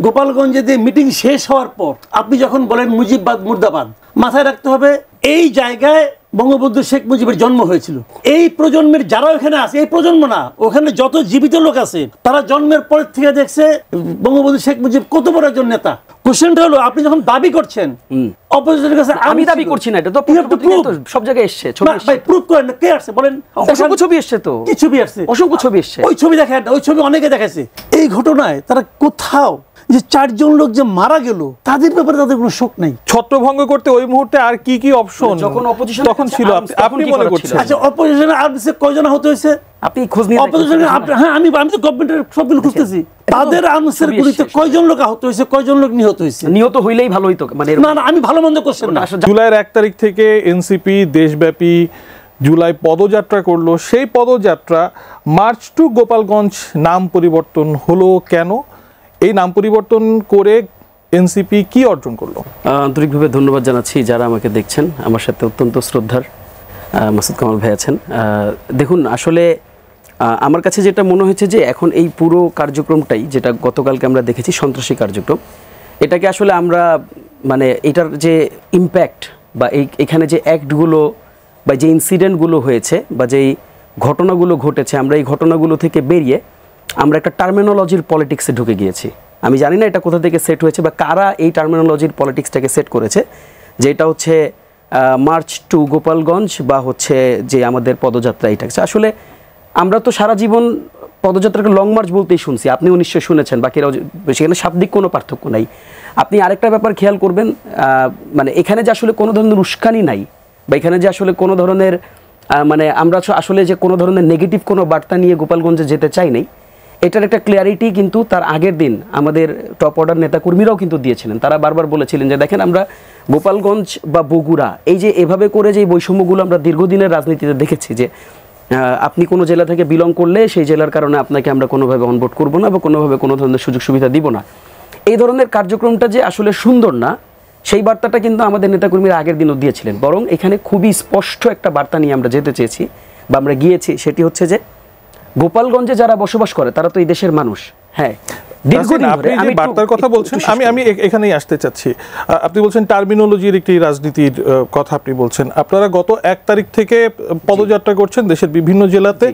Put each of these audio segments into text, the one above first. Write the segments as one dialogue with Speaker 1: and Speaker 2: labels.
Speaker 1: গোপালগঞ্জে যে মিটিং শেষ হওয়ার পর আপনি যখন বলেন মুজিববাদ মুর্দাবাদ, মাথায় রাখতে হবে এই জায়গায় বঙ্গবন্ধু শেখ মুজিবের জন্ম হয়েছিল। এই প্রজন্মের যারা ওখানে আছে, এই প্রজন্ম না, ওখানে যত জীবিত লোক আছে তারা জন্মের পর থেকে দেখছে বঙ্গবন্ধু শেখ মুজিব কত বড় একজন নেতা। কোশ্চেনটা হলো আপনি যখন দাবি করছেন অপোজিশনের কাছে,
Speaker 2: আমি দাবি করছি না, এটা তো সব জায়গায় এসেছে, ছবি
Speaker 1: ভাই প্রুফ করেন না, কে আসছে বলেন?
Speaker 2: অসংখ্য ছবি এসেছে, তো
Speaker 1: কি ছবি আসছে?
Speaker 2: অসংখ্য ছবি এসেছে।
Speaker 1: ওই ছবি দেখেন, ওই ছবি অনেকে দেখাইছে। এই ঘটনায় তারা কোথাও যে 4 জন লোক যে মারা গেল তাদের ব্যাপারে তাদের কোনো শোক নাই।
Speaker 3: ছত্রভঙ্গ করতে ওই মুহূর্তে আর কি কি অপশন
Speaker 2: যখন অপোজিশন
Speaker 3: তখন ছিল আপনি মনে করছেন?
Speaker 1: আচ্ছা, অপোজিশনের আর্মসে কয়জন আহত হয়েছে
Speaker 2: আপনি খোঁজ নিয়ে
Speaker 1: অপোজিশনের? হ্যাঁ, আমি তো গভর্নমেন্টের সবগুলো খুঁজতেছি। তাদের আর্মসের গুলিতে কয়জন লোক আহত হয়েছে, কয়জন লোক নিহত হয়েছে?
Speaker 2: নিহত হইলেই ভালো হইতো, মানে
Speaker 1: না, আমি ভালো মন্দ করছেন না।
Speaker 3: জুলাইয়ের 1 তারিখ থেকে এনসিপি দেশব্যাপী জুলাই পদযাত্রা করলো। সেই পদযাত্রা মার্চ টু গোপালগঞ্জ নাম পরিবর্তন হলো কেন? এই নাম পরিবর্তন করে এনসিপি কি অর্জন করলো?
Speaker 2: আন্তরিকভাবে ধন্যবাদ জানাচ্ছি যারা আমাকে দেখছেন। আমার সাথে অত্যন্ত শ্রদ্ধার মাসুদ কামাল ভাই আছেন। দেখুন, আসলে আমার কাছে যেটা মনে হয়েছে যে এখন এই পুরো কার্যক্রমটাই, যেটা গতকালকে আমরা দেখেছি সন্ত্রাসী কার্যক্রম, এটাকে আসলে আমরা মানে এটার যে ইম্প্যাক্ট বা এখানে যে অ্যাক্টগুলো বা যে ইনসিডেন্টগুলো হয়েছে বা যেই ঘটনাগুলো ঘটেছে, আমরা এই ঘটনাগুলো থেকে বেরিয়ে আমরা একটা টার্মিনোলজির পলিটিক্সে ঢুকে গিয়েছি। আমি জানি না এটা কোথা থেকে সেট হয়েছে বা কারা এই টার্মিনোলজির পলিটিক্সটাকে সেট করেছে, যে এটা হচ্ছে মার্চ টু গোপালগঞ্জ বা হচ্ছে যে আমাদের পদযাত্রা। এটা আসলে আমরা তো সারা জীবন পদযাত্রাকে লং মার্চ বলতেই শুনছি, আপনিও নিশ্চয়ই শুনেছেন, বাকিরাও, সেখানে শাব্দিক কোনো পার্থক্য নাই। আপনি আরেকটা ব্যাপার খেয়াল করবেন, মানে এখানে যে আসলে কোনো ধরনের উস্কানি নাই বা এখানে যে আসলে কোনো ধরনের মানে আমরা আসলে যে কোনো ধরনের নেগেটিভ কোনো বার্তা নিয়ে গোপালগঞ্জে যেতে চাই নাই, এটার একটা ক্লিয়ারিটি কিন্তু তার আগের দিন আমাদের টপ অর্ডার নেতাকর্মীরাও কিন্তু দিয়েছিলেন। তারা বারবার বলেছিলেন যে দেখেন, আমরা গোপালগঞ্জ বা বগুড়া এই যে এভাবে করে যে বৈষম্যগুলো আমরা দীর্ঘদিনের রাজনীতিতে দেখেছি, যে আপনি কোনো জেলা থেকে বিলং করলে সেই জেলার কারণে আপনাকে আমরা কোনোভাবে অনবোর্ড করবো না বা কোনোভাবে কোনো ধরনের সুযোগ সুবিধা দিব না, এই ধরনের কার্যক্রমটা যে আসলে সুন্দর না, সেই বার্তাটা কিন্তু আমাদের নেতাকর্মীরা আগের দিনও দিয়েছিলেন। বরং এখানে খুবই স্পষ্ট একটা বার্তা নিয়ে আমরা যেতে চেয়েছি বা আমরা গিয়েছি, সেটি হচ্ছে যে গোপালগঞ্জে যারা বসবাস করে তারা তো এই দেশের মানুষ। হ্যাঁ,
Speaker 3: আপনি বার্তার কথা বলছেন, আমি এখানেই আসতে চাচ্ছি। আপনি বলছেন টার্মিনোলজির একটি রাজনীতির কথা আপনি বলছেন। আপনারা গত 1 তারিখ থেকে পদযাত্রা করছেন দেশের বিভিন্ন জেলাতে।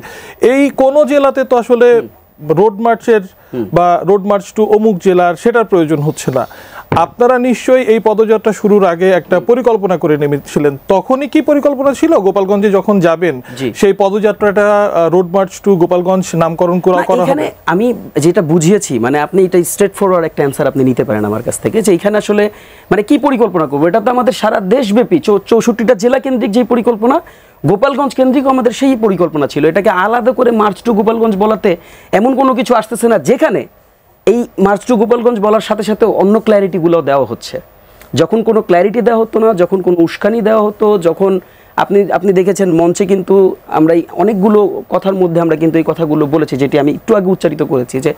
Speaker 3: এই কোন জেলাতে তো আসলে রোড মার্চের বা রোড মার্চ টু অমুক জেলার সেটার প্রয়োজন হচ্ছে না। আপনারা নিশ্চয়ই এই পদযাত্রা শুরুর আগে একটা পরিকল্পনা করে নেমেছিলেন। তখনই কি পরিকল্পনা ছিল গোপালগঞ্জে যখন যাবেন সেই পদযাত্রাটা রোড মার্চ টু গোপালগঞ্জ নামকরণ করা হবে?
Speaker 2: আমি যেটা বুঝিয়েছি, মানে আপনি এটা স্ট্রেট ফরওয়ার্ড একটা অ্যান্সার আপনি নিতে পারেন আমার কাছ থেকে, যে এখানে আসলে মানে কি পরিকল্পনা করবো, এটা তো আমাদের সারা দেশব্যাপী 64টা জেলা কেন্দ্রিক যে পরিকল্পনা, গোপালগঞ্জ কেন্দ্রিক আমাদের সেই পরিকল্পনা ছিল। এটাকে আলাদা করে মার্চ টু গোপালগঞ্জ বলাতে এমন কোনো কিছু আসতেছে না, যেখানে এই মার্চ টু গোপালগঞ্জ বলার সাথে সাথে অন্য ক্ল্যারিটিগুলো দেওয়া হচ্ছে। যখন কোনো ক্ল্যারিটি দেওয়া হতো না, যখন কোনো উস্কানি দেওয়া হতো, যখন আপনি দেখেছেন মঞ্চে কিন্তু আমরা অনেকগুলো কথার মধ্যে আমরা কিন্তু এই কথাগুলো বলেছি, যেটি আমি একটু আগে উচ্চারিত করেছি, যে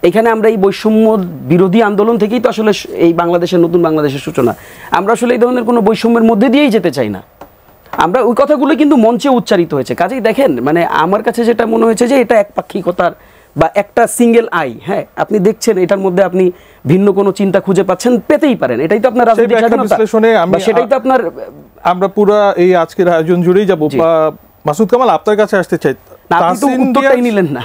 Speaker 2: এখানে আমরা এই বৈষম্য বিরোধী আন্দোলন থেকেই তো আসলে এই বাংলাদেশের নতুন বাংলাদেশের সূচনা। আমরা আসলে এই ধরনের কোনো বৈষম্যের মধ্যে দিয়েই যেতে চাই না। আমরা ওই কথাগুলো কিন্তু মঞ্চে উচ্চারিত হয়েছে। কাজেই দেখেন, মানে আমার কাছে যেটা মনে হয়েছে যে এটা একপাক্ষিকতার বা একটা সিঙ্গেল আই। হ্যাঁ, আপনি দেখছেন এটার মধ্যে আপনি ভিন্ন কোনো চিন্তা খুঁজে পাচ্ছেন, পেতেই পারেন। এটাই তো আপনার রাজনৈতিক স্বাধীনতা, সেটাই তো আপনার। আমরা
Speaker 3: পুরো এই আজকের আয়োজন জুড়েই যাব। মাসুদ কামাল, আপনার কাছে আসতে চাই।
Speaker 2: আপনি তো উত্তরটাই নিলেন না,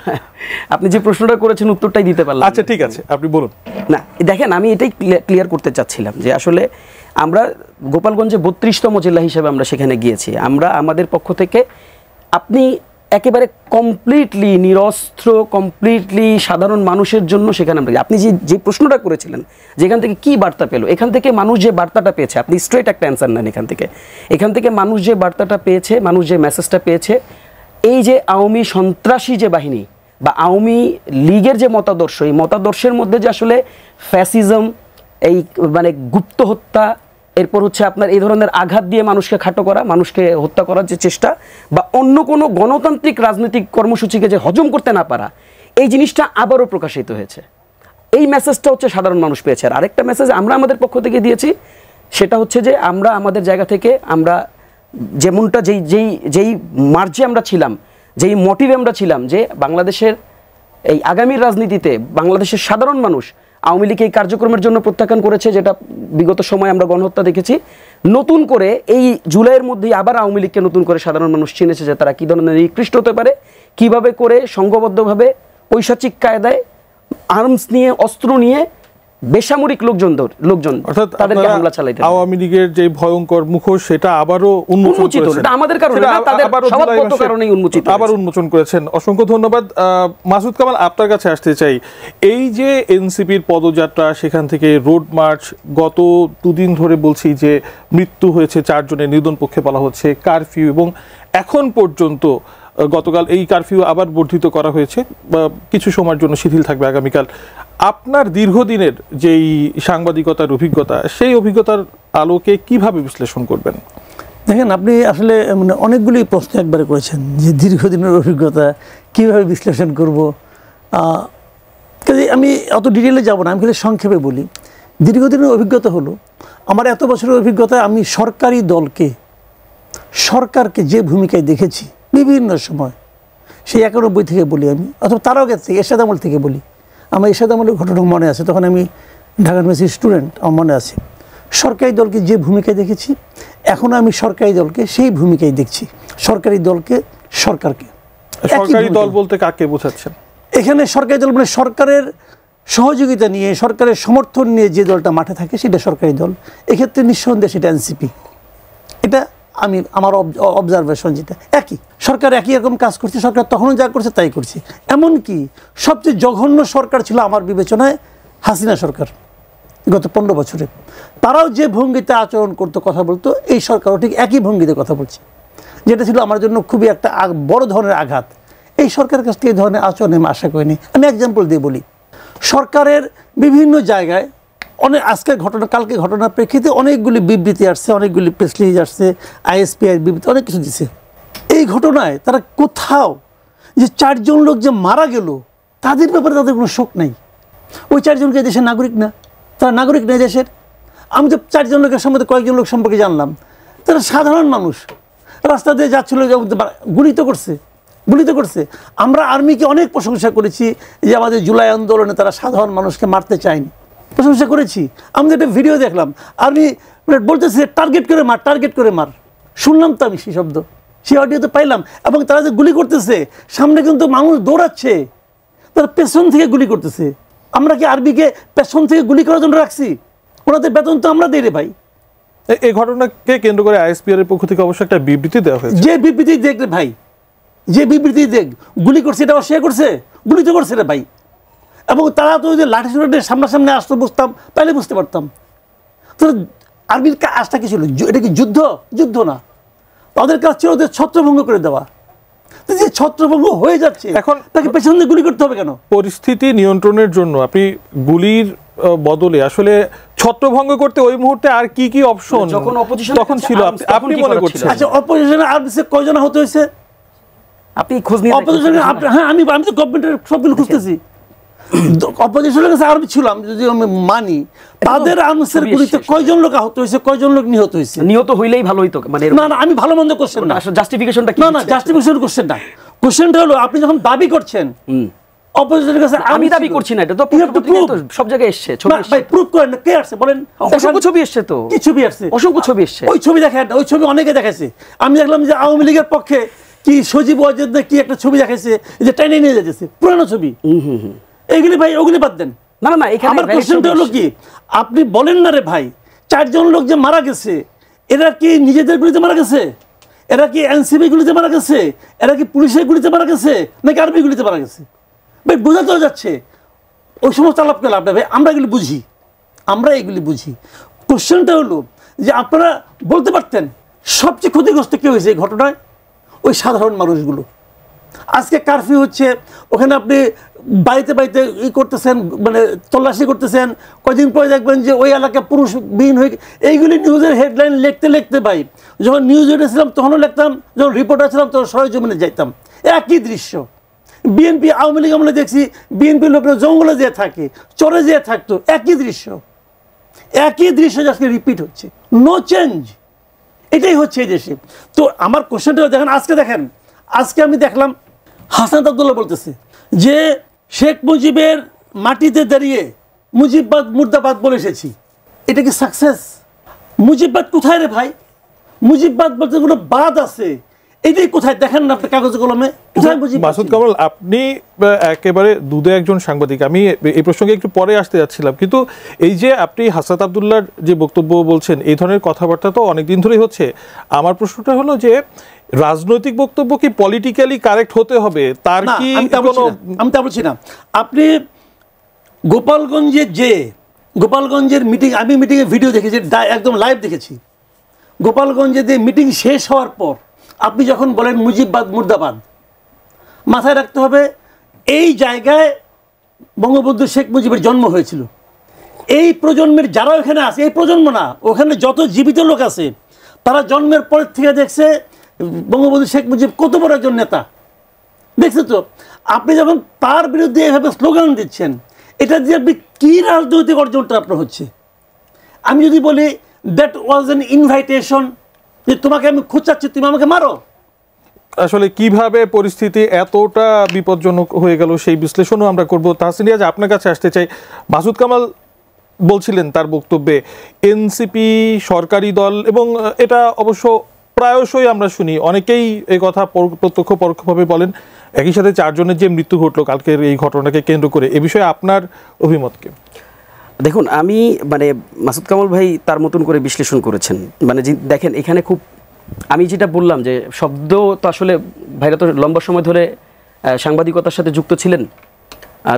Speaker 2: আপনি যে প্রশ্নটা করেছেন উত্তরটাই দিতে পারলেন।
Speaker 3: আচ্ছা, ঠিক আছে, আপনি বলুন।
Speaker 2: না, দেখেন, আমি এটাই ক্লিয়ার করতে চাচ্ছিলাম যে আসলে আমরা গোপালগঞ্জে 32তম জেলা হিসেবে আমরা সেখানে গিয়েছি। আমরা আমাদের পক্ষ থেকে আপনি একেবারে কমপ্লিটলি নিরস্ত্র, কমপ্লিটলি সাধারণ মানুষের জন্য সেখানে আমরা, আপনি যে প্রশ্নটা করেছিলেন যেখান থেকে কি বার্তা পেল, এখান থেকে মানুষ যে বার্তাটা পেয়েছে, আপনি স্ট্রেট একটা অ্যান্সার নেন এখান থেকে মানুষ যে বার্তাটা পেয়েছে, মানুষ যে মেসেজটা পেয়েছে, এই যে আওয়ামী সন্ত্রাসী যে বাহিনী বা আওয়ামী লীগের যে মতাদর্শ, এই মতাদর্শের মধ্যে যে আসলে ফ্যাসিজম, এই মানে গুপ্ত হত্যা, এরপর হচ্ছে আপনার এই ধরনের আঘাত দিয়ে মানুষকে খাটো করা, মানুষকে হত্যা করার যে চেষ্টা, বা অন্য কোনো গণতান্ত্রিক রাজনৈতিক কর্মসূচিকে যে হজম করতে না পারা, এই জিনিসটা আবারও প্রকাশিত হয়েছে। এই মেসেজটা হচ্ছে সাধারণ মানুষ পেয়েছে। আর আরেকটা মেসেজ আমরা আমাদের পক্ষ থেকে দিয়েছি, সেটা হচ্ছে যে আমরা আমাদের জায়গা থেকে আমরা যেমনটা যেই মার্জে আমরা ছিলাম, যেই মোটিভে আমরা ছিলাম, যে বাংলাদেশের এই আগামীর রাজনীতিতে বাংলাদেশের সাধারণ মানুষ আওয়ামী লীগ এই কার্যক্রমের জন্য প্রত্যাখ্যান করেছে, যেটা বিগত সময়ে আমরা গণহত্যা দেখেছি। নতুন করে এই জুলাইয়ের মধ্যেই আবার আওয়ামী লীগকে নতুন করে সাধারণ মানুষ চিনেছে যে তারা কী ধরনের নিকৃষ্ট হতে পারে, কিভাবে করে সংঘবদ্ধভাবে ঐশাচিক কায়দায় আর্মস নিয়ে, অস্ত্র নিয়ে বেসামরিক লোকজন
Speaker 3: অর্থাৎ
Speaker 2: তাদেরকে হামলা চালাইতে।
Speaker 3: আওয়ামী লীগের যে ভয়ঙ্কর মুখোশ সেটা আবারও উন্মোচিত করেছেন।
Speaker 2: এটা আমাদের কারণে না, তাদের স্বভাবগত কারণেই উন্মোচিত,
Speaker 3: আবার উন্মোচন করেছেন। অসংখ্য ধন্যবাদ। মাসুদ কামাল, আপনার কাছে আসতে চাই, এই যে এনসিপির পদযাত্রা, সেখান থেকে রোড মার্চ, গত দুদিন ধরে বলছি যে মৃত্যু হয়েছে 4 জনের, নিধন পক্ষে বলা হচ্ছে, কারফিউ, এবং এখন পর্যন্ত গতকাল এই কারফিউ আবার বর্ধিত করা হয়েছে, কিছু সময়ের জন্য শিথিল থাকবে আগামীকাল। আপনার দীর্ঘদিনের যেই সাংবাদিকতার অভিজ্ঞতা, সেই অভিজ্ঞতার আলোকে কিভাবে বিশ্লেষণ করবেন?
Speaker 1: দেখেন, আপনি আসলে মানে অনেকগুলি প্রশ্ন একবারে করেছেন যে দীর্ঘদিনের অভিজ্ঞতা কিভাবে বিশ্লেষণ করব। কাজে আমি অত ডিটেলে যাব না, আমি খালি সংক্ষেপে বলি। দীর্ঘদিনের অভিজ্ঞতা হলো, আমার এত বছরের অভিজ্ঞতা, আমি সরকারকে যে ভূমিকায় দেখেছি বিভিন্ন সময়, সেই 91 থেকে বলি আমি, অথবা তার আগে থেকে এরশাদ আমল থেকে বলি। আমার এরশাদ আমলের ঘটনা মনে আছে, তখন আমি ঢাকা ইউনিভার্সিটির স্টুডেন্ট, আমার মনে আছে। সরকারি দলকে যে ভূমিকায় দেখেছি, এখন আমি সরকারি দলকে সেই ভূমিকায় দেখছি। সরকারি দলকে সরকারকে।
Speaker 3: সরকারি দল বলতে কাকে বোঝাচ্ছেন?
Speaker 1: এখানে সরকারি দল মানে সরকারের সহযোগিতা নিয়ে, সরকারের সমর্থন নিয়ে যে দলটা মাঠে থাকে সেটা সরকারি দল। এক্ষেত্রে নিঃসন্দেহে সেটা এনসিপি। এটা আমার অবজারভেশন, যেটা একই সরকার একই রকম কাজ করছে, সরকার তখনও যা করছে তাই করছে। এমনকি সবচেয়ে জঘন্য সরকার ছিল আমার বিবেচনায় হাসিনা সরকার গত 15 বছরে। তারাও যে ভঙ্গিতে আচরণ করতো, কথা বলতো, এই সরকারও ঠিক একই ভঙ্গিতে কথা বলছে, যেটা ছিল আমার জন্য খুবই একটা বড় ধরনের আঘাত। এই সরকারের কাছ থেকে এই ধরনের আচরণ আমি আশা করিনি। আমি এক্সাম্পল দিয়ে বলি, সরকারের বিভিন্ন জায়গায় আজকের ঘটনা, কালকে ঘটনার প্রেক্ষিতে অনেকগুলি বিবৃতি আসছে, অনেকগুলি প্রেস রিলিজ আসছে, আইএসপিআই বিবৃতি, অনেক কিছু দিছে। এই ঘটনায় তারা কোথাও যে 4 জন লোক যে মারা গেল, তাদের ব্যাপারে তাদের কোনো শোক নাই। ওই 4 জনকে দেশের নাগরিক না, তারা নাগরিক নেই দেশের। আমি তো 4 জন লোকের সম্বন্ধে কয়েকজন লোক সম্পর্কে জানলাম, তারা সাধারণ মানুষ, রাস্তা দিয়ে যাচ্ছিল, গুলিত করছে। আমরা আর্মিকে অনেক প্রশংসা করেছি যে আমাদের জুলাই আন্দোলনে তারা সাধারণ মানুষকে মারতে চায়নি, প্রশংসা করেছি। আমি একটা ভিডিও দেখলাম, আর্মি বলতেছে টার্গেট করে মার। শুনলাম তো আমি সেই শব্দ, সেই অডিও তো পাইলাম। এবং তারা যে গুলি করতেছে, সামনে কিন্তু মানুষ দৌড়াচ্ছে, তারা পেছন থেকে গুলি করতেছে। আমরা কি আর্মিকে পেছন থেকে গুলি করার জন্য রাখছি? ওনাদের বেতন তো আমরা দিই রে ভাই।
Speaker 3: এই ঘটনাকে কেন্দ্র করে আইএসপিআর এর পক্ষ থেকে অবশ্য একটা বিবৃতি দেওয়া হয়েছে।
Speaker 1: যে বিবৃতি দেখ রে ভাই, যে বিবৃতি দেখ, গুলি করছে এটা অস্বীকার করছে, গুলি তো করছে রে ভাই। এবং তারা তো ওই যে লাঠি সোটা সামনাসামনি আসতো, বুঝতাম, তাইলে বুঝতে পারতাম। তো আর্মির কাজটা কি ছিল? এটা কি যুদ্ধ না, তাদের কাজ ছিল ওদের ছত্রভঙ্গ করে দেওয়া। যে ছত্রভঙ্গ হয়ে যাচ্ছে, এখন তাকে পেছন দিয়ে গুলি করতে হবে কেন?
Speaker 3: পরিস্থিতি নিয়ন্ত্রণের জন্য আপনি গুলির বদলে আসলে ছত্রভঙ্গ করতে ওই মুহূর্তে আর কি অপশন তখন ছিল আপনি মনে করছেন?
Speaker 1: আচ্ছা, অপোজিশনের আর কয়জন আহত হয়েছে
Speaker 2: আপনি খোঁজ নিয়ে?
Speaker 1: হ্যাঁ, আমি তো গভর্নমেন্টের সবগুলো খুঁজতেছি। অপোজিশনের কাছে আর্মি ছিল, আমি যদি আমি মানি, তাদের আর্মসের গুলিতে কয়জন লোক আহত হয়েছে, কয়জন লোক নিহত হয়েছে?
Speaker 2: নিহত হইলেই ভালো হইতো মানে?
Speaker 1: না, আমি ভালো মন্দ কোশ্চেন না,
Speaker 2: জাস্টিফিকেশনটা কি?
Speaker 1: না, জাস্টিফিকেশন কোশ্চেন না। কোশ্চেনটা হলো, আপনি যখন দাবি করছেন অপোজিশনের কাছে,
Speaker 2: আমি দাবি করছি না, এটা তো সব জায়গায় এসেছে, ছবি এসেছে।
Speaker 1: ভাই প্রুফ করেন না, কে আসছে বলেন?
Speaker 2: অসংখ্য ছবি এসেছে তো।
Speaker 1: কি ছবি আসছে?
Speaker 2: অসংখ্য ছবি এসেছে।
Speaker 1: ওই ছবি দেখেন, ওই ছবি অনেকে দেখাইছে। আমি দেখলাম যে আওয়ামী লীগের পক্ষে কি সজীব ওয়াজেদ কি একটা ছবি দেখাইছে, যে টাইনে নিয়ে যাচ্ছে, পুরানো ছবি। এইগুলি ভাই, ওগুলি বাদ দেন।
Speaker 2: না, এখানে
Speaker 1: আমার কোশ্চেনটা হলো কি, আপনি বলেন না রে ভাই, 4 জন লোক যে মারা গেছে, এরা কি নিজেদের গুলিতে মারা গেছে? এরা কি এনসিবি গুলিতে মারা গেছে? এরা কি পুলিশের গুলিতে মারা গেছে, নাকি আর্মি গুলিতে মারা গেছে? ভাই বোঝা তো যাচ্ছে। ওই সমস্ত আলাপ করলে আপনার ভাই, আমরা এগুলি বুঝি। কোশ্চেনটা হলো যে আপনারা বলতে পারতেন সবচেয়ে ক্ষতিগ্রস্ত কে হয়েছে এই ঘটনায়? ওই সাধারণ মানুষগুলো। আজকে কারফিউ হচ্ছে, ওখানে আপনি বাড়িতে করতেছেন, মানে তল্লাশি করতেছেন, কয়দিন পরে দেখবেন যে ওই এলাকা পুরুষবিহীন হয়ে। এইগুলি নিউজের হেডলাইন লিখতে ভাই, যখন নিউজ উঠেছিলাম তখনও লিখতাম, যখন রিপোর্টার ছিলাম তখন সরেজমিনে যাইতাম, একই দৃশ্য। বিএনপি আওয়ামী লীগ আমলে দেখছি বিএনপির লোকেরা জঙ্গলে যেয়ে থাকে, চরে যেয়ে থাকতো, একই দৃশ্য আজকে রিপিট হচ্ছে, নো চেঞ্জ। এটাই হচ্ছে এই দেশে। তো আমার কোশ্চেনটা দেখেন, আজকে আমি দেখলাম হাসান আব্দুল্লাহ বলতেছে যে শেখ মুজিবের মাটিতে দাঁড়িয়ে মুজিববাদ মুর্দাবাদ বলে এসেছি, এটা কি সাকসেস? মুজিববাদ কোথায় রে ভাই? মুজিববাদ বলতে কোনো বাদ আছে, এটাই কোথায় দেখেন না আপনি কাগজে কলমে?
Speaker 3: মাসুদ কামাল, আপনি একেবারে দুধে একজন সাংবাদিক, আমি এই প্রসঙ্গে একটু পরে আসতে যাচ্ছিলাম, কিন্তু এই যে আপনি হাসনাত আব্দুল্লাহর যে বক্তব্য বলছেন, এই ধরনের কথাবার্তা তো অনেকদিন ধরেই হচ্ছে। আমার প্রশ্নটা হলো যে রাজনৈতিক বক্তব্য কি পলিটিক্যালি কারেক্ট হতে হবে? তার কি
Speaker 1: আমি তা বলছি না। আপনি গোপালগঞ্জের মিটিং, আমি মিটিংয়ে ভিডিও দেখেছি, একদম লাইভ দেখেছি। গোপালগঞ্জে যে মিটিং শেষ হওয়ার পর আপনি যখন বলেন মুজিববাদ মুর্দাবাদ, মাথায় রাখতে হবে এই জায়গায় বঙ্গবন্ধু শেখ মুজিবের জন্ম হয়েছিল। এই প্রজন্মের যারা ওখানে আছে, এই প্রজন্ম না, ওখানে যত জীবিত লোক আছে তারা জন্মের পর থেকে দেখছে বঙ্গবন্ধু শেখ মুজিব কত বড় একজন নেতা, দেখছে তো। আপনি যখন তার বিরুদ্ধে এভাবে স্লোগান দিচ্ছেন, এটা দিয়ে আপনি কী রাজনৈতিক অর্জনটা আপনার হচ্ছে? আমি যদি বলি দ্যাট ওয়াজ অ্যান ইনভাইটেশন, যে তোমাকে আমি খুঁচাচ্ছি, তুমি আমাকে মারো।
Speaker 3: আসলে কিভাবে পরিস্থিতি এতটা বিপজ্জনক হয়ে গেল সেই বিশ্লেষণও আমরা করবো। তাহসিন রিয়াজ, আপনার কাছে আসতে চাই। মাসুদ কামাল বলছিলেন তার বক্তব্যে এনসিপি সরকারি দল, এবং এটা অবশ্য প্রায়শই আমরা শুনি, অনেকেই এই কথা প্রত্যক্ষ পরোক্ষভাবে বলেন। একই সাথে 4 জনের যে মৃত্যু ঘটলো কালকের এই ঘটনাকে কেন্দ্র করে, এ বিষয়ে আপনার অভিমত কি?
Speaker 2: দেখুন, আমি মাসুদ কামাল ভাই তার মতন করে বিশ্লেষণ করেছেন। দেখেন, এখানে খুব আমি যেটা বললাম যে শব্দ তো আসলে ভাইরা তো লম্বা সময় ধরে সাংবাদিকতার সাথে যুক্ত ছিলেন,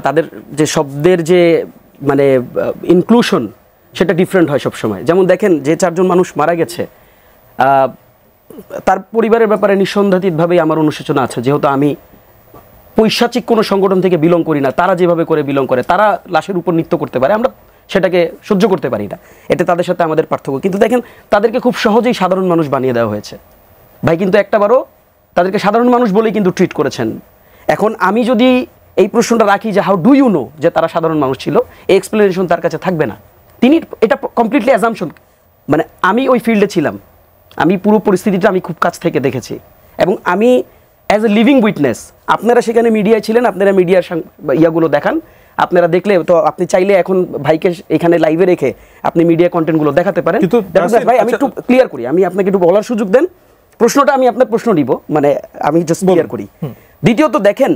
Speaker 2: তাদের যে শব্দের যে ইনক্লুশন সেটা ডিফারেন্ট হয় সব সময়। যেমন দেখেন, যে 4 জন মানুষ মারা গেছে, তার পরিবারের ব্যাপারে নিঃসন্দেহাতীতভাবেই আমার অনুশোচনা আছে, যেহেতু আমি পৈশাচিক কোনো সংগঠন থেকে বিলং করি না। তারা যেভাবে করে বিলং করে, তারা লাশের উপর নৃত্য করতে পারে, আমরা সেটাকে সহ্য করতে পারি না। এটা তাদের সাথে আমাদের পার্থক্য। কিন্তু দেখেন, তাদেরকে খুব সহজেই সাধারণ মানুষ বানিয়ে দেওয়া হয়েছে ভাই, কিন্তু একটাবারও তাদেরকে সাধারণ মানুষ বলেই কিন্তু ট্রিট করেছেন। এখন আমি যদি এই প্রশ্নটা রাখি যে হাউ ডু ইউ নো যে তারা সাধারণ মানুষ ছিল, এই এক্সপ্লেনেশন তার কাছে থাকবে না। তিনি এটা কমপ্লিটলি অ্যাজাম্পশন, আমি ওই ফিল্ডে ছিলাম, আমি পুরো পরিস্থিতিটা আমি খুব কাছ থেকে দেখেছি, এবং আমি অ্যাজ এ লিভিং উইটনেস, আপনারা সেখানে মিডিয়ায় ছিলেন, আপনারা মিডিয়ার ইয়াগুলো দেখান, আপনারা দেখলে তো আপনি চাইলে এখন ভাইকে এখানে লাইভে রেখে আপনি মিডিয়া কন্টেন্টগুলো দেখাতে পারেন। ভাই, আমি একটু ক্লিয়ার করি, আমি আপনাকে একটু বলার সুযোগ দেন। প্রশ্নটা আমি আপনার প্রশ্ন নিব, আমি জাস্ট ক্লিয়ার করি। দ্বিতীয়ত দেখেন,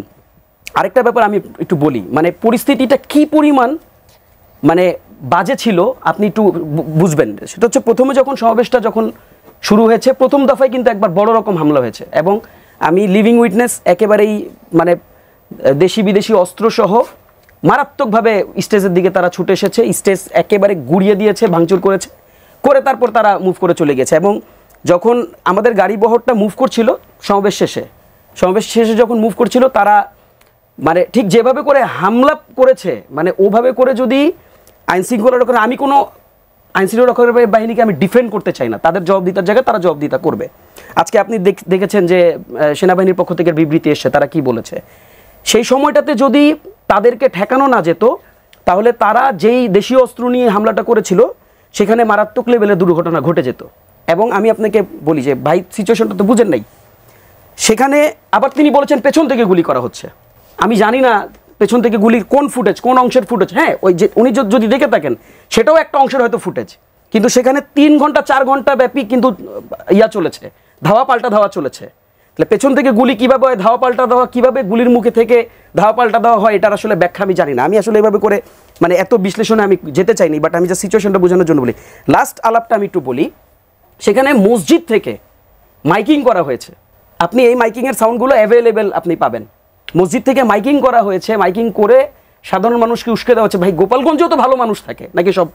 Speaker 2: আরেকটা ব্যাপার আমি একটু বলি, পরিস্থিতিটা কি পরিমাণ বাজে ছিল আপনি একটু বুঝবেন। সেটা হচ্ছে, প্রথমে যখন সমাবেশটা যখন শুরু হয়েছে, প্রথম দফায় কিন্তু একবার বড় রকম হামলা হয়েছে, এবং আমি লিভিং উইটনেস, একেবারেই দেশি বিদেশি অস্ত্রসহ মারাত্মকভাবে স্টেজের দিকে তারা ছুটে এসেছে, স্টেজ একেবারে গুড়িয়ে দিয়েছে, ভাঙচুর করেছে, করে তারপর তারা মুভ করে চলে গেছে। এবং যখন আমাদের গাড়ি বহরটা মুভ করছিল সমাবেশ শেষে যখন মুভ করছিল, তারা ঠিক যেভাবে করে হামলা করেছে, ওভাবে করে যদি আইনশৃঙ্খলা রক্ষা, আমি কোনো আইনশৃঙ্খলা রক্ষাকারী বাহিনীকে আমি ডিফেন্ড করতে চাই না, তাদের জবাবদিহিতার জায়গায় তারা জবাবদিহিতা করবে। আজকে আপনি দেখেছেন যে সেনাবাহিনীর পক্ষ থেকে বিবৃতি এসছে, তারা কি বলেছে। সেই সময়টাতে যদি তাদেরকে ঠেকানো না যেত, তাহলে তারা যেই দেশীয় অস্ত্র নিয়ে হামলাটা করেছিল, সেখানে মারাত্মক লেভেলে দুর্ঘটনা ঘটে যেত। এবং আমি আপনাকে বলি যে ভাই, সিচুয়েশনটা তো বুঝেন নাই। সেখানে আবার তিনি বলেছেন পেছন থেকে গুলি করা হচ্ছে। আমি জানি না পেছন থেকে গুলির কোন ফুটেজ, কোন অংশের ফুটেজ। হ্যাঁ, ওই যে উনি যদি দেখে থাকেন, সেটাও একটা অংশের হয়তো ফুটেজ, কিন্তু সেখানে 3 ঘন্টা 4 ঘন্টা ব্যাপী কিন্তু চলেছে, ধাওয়া পাল্টা ধাওয়া চলেছে। তাহলে পেছন থেকে গুলি কিভাবে হয়, ধাওয়া পাল্টা দেওয়া কিভাবে, গুলির মুখে থেকে ধাওয়া পাল্টা দেওয়া হয়, এটার আসলে ব্যাখ্যা আমি জানি না। আমি আসলে এভাবে করে এত বিশ্লেষণে আমি যেতে চাইনি, বাট আমি যে সিচুয়েশনটা বোঝানোর জন্য বলি। লাস্ট আলাপটা আমি একটু বলি, সেখানে মসজিদ থেকে মাইকিং করা হয়েছে। আপনি এই মাইকিংয়ের সাউন্ডগুলো অ্যাভেলেবেল আপনি পাবেন। মসজিদ থেকে মাইকিং করা হয়েছে, মাইকিং করে সাধারণ মানুষকে উস্কে দেওয়া হচ্ছে। ভাই, গোপালগঞ্জেও তো ভালো মানুষ থাকে নাকি? সব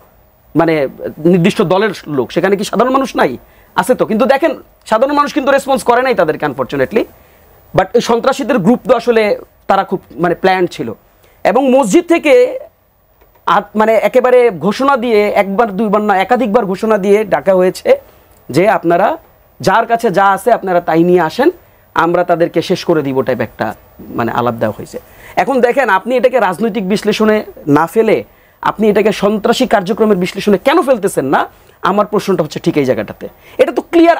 Speaker 2: নির্দিষ্ট দলের লোক, সেখানে কি সাধারণ মানুষ নাই? আছে তো। কিন্তু দেখেন, সাধারণ মানুষ কিন্তু রেসপন্স করে নাই তাদেরকে, আনফর্চুনেটলি। বাট এই সন্ত্রাসীদের গ্রুপ তো আসলে তারা খুব প্ল্যান্ড ছিল। এবং মসজিদ থেকে একেবারে ঘোষণা দিয়ে, একবার দুইবার না, একাধিকবার ঘোষণা দিয়ে ডাকা হয়েছে যে আপনারা যার কাছে যা আছে আপনারা তাই নিয়ে আসেন, আমরা তাদেরকে শেষ করে দিব, টাইপ একটা আলাপ দেওয়া হয়েছে। এখন দেখেন, আপনি এটাকে রাজনৈতিক বিশ্লেষণে না ফেলে আপনি এটাকে সন্ত্রাসী কার্যক্রমের বিশ্লেষণে কেন ফেলতেছেন না? আমার প্রশ্নটা হচ্ছে ঠিক এই জায়গাটাতে। এটা তো ক্লিয়ার।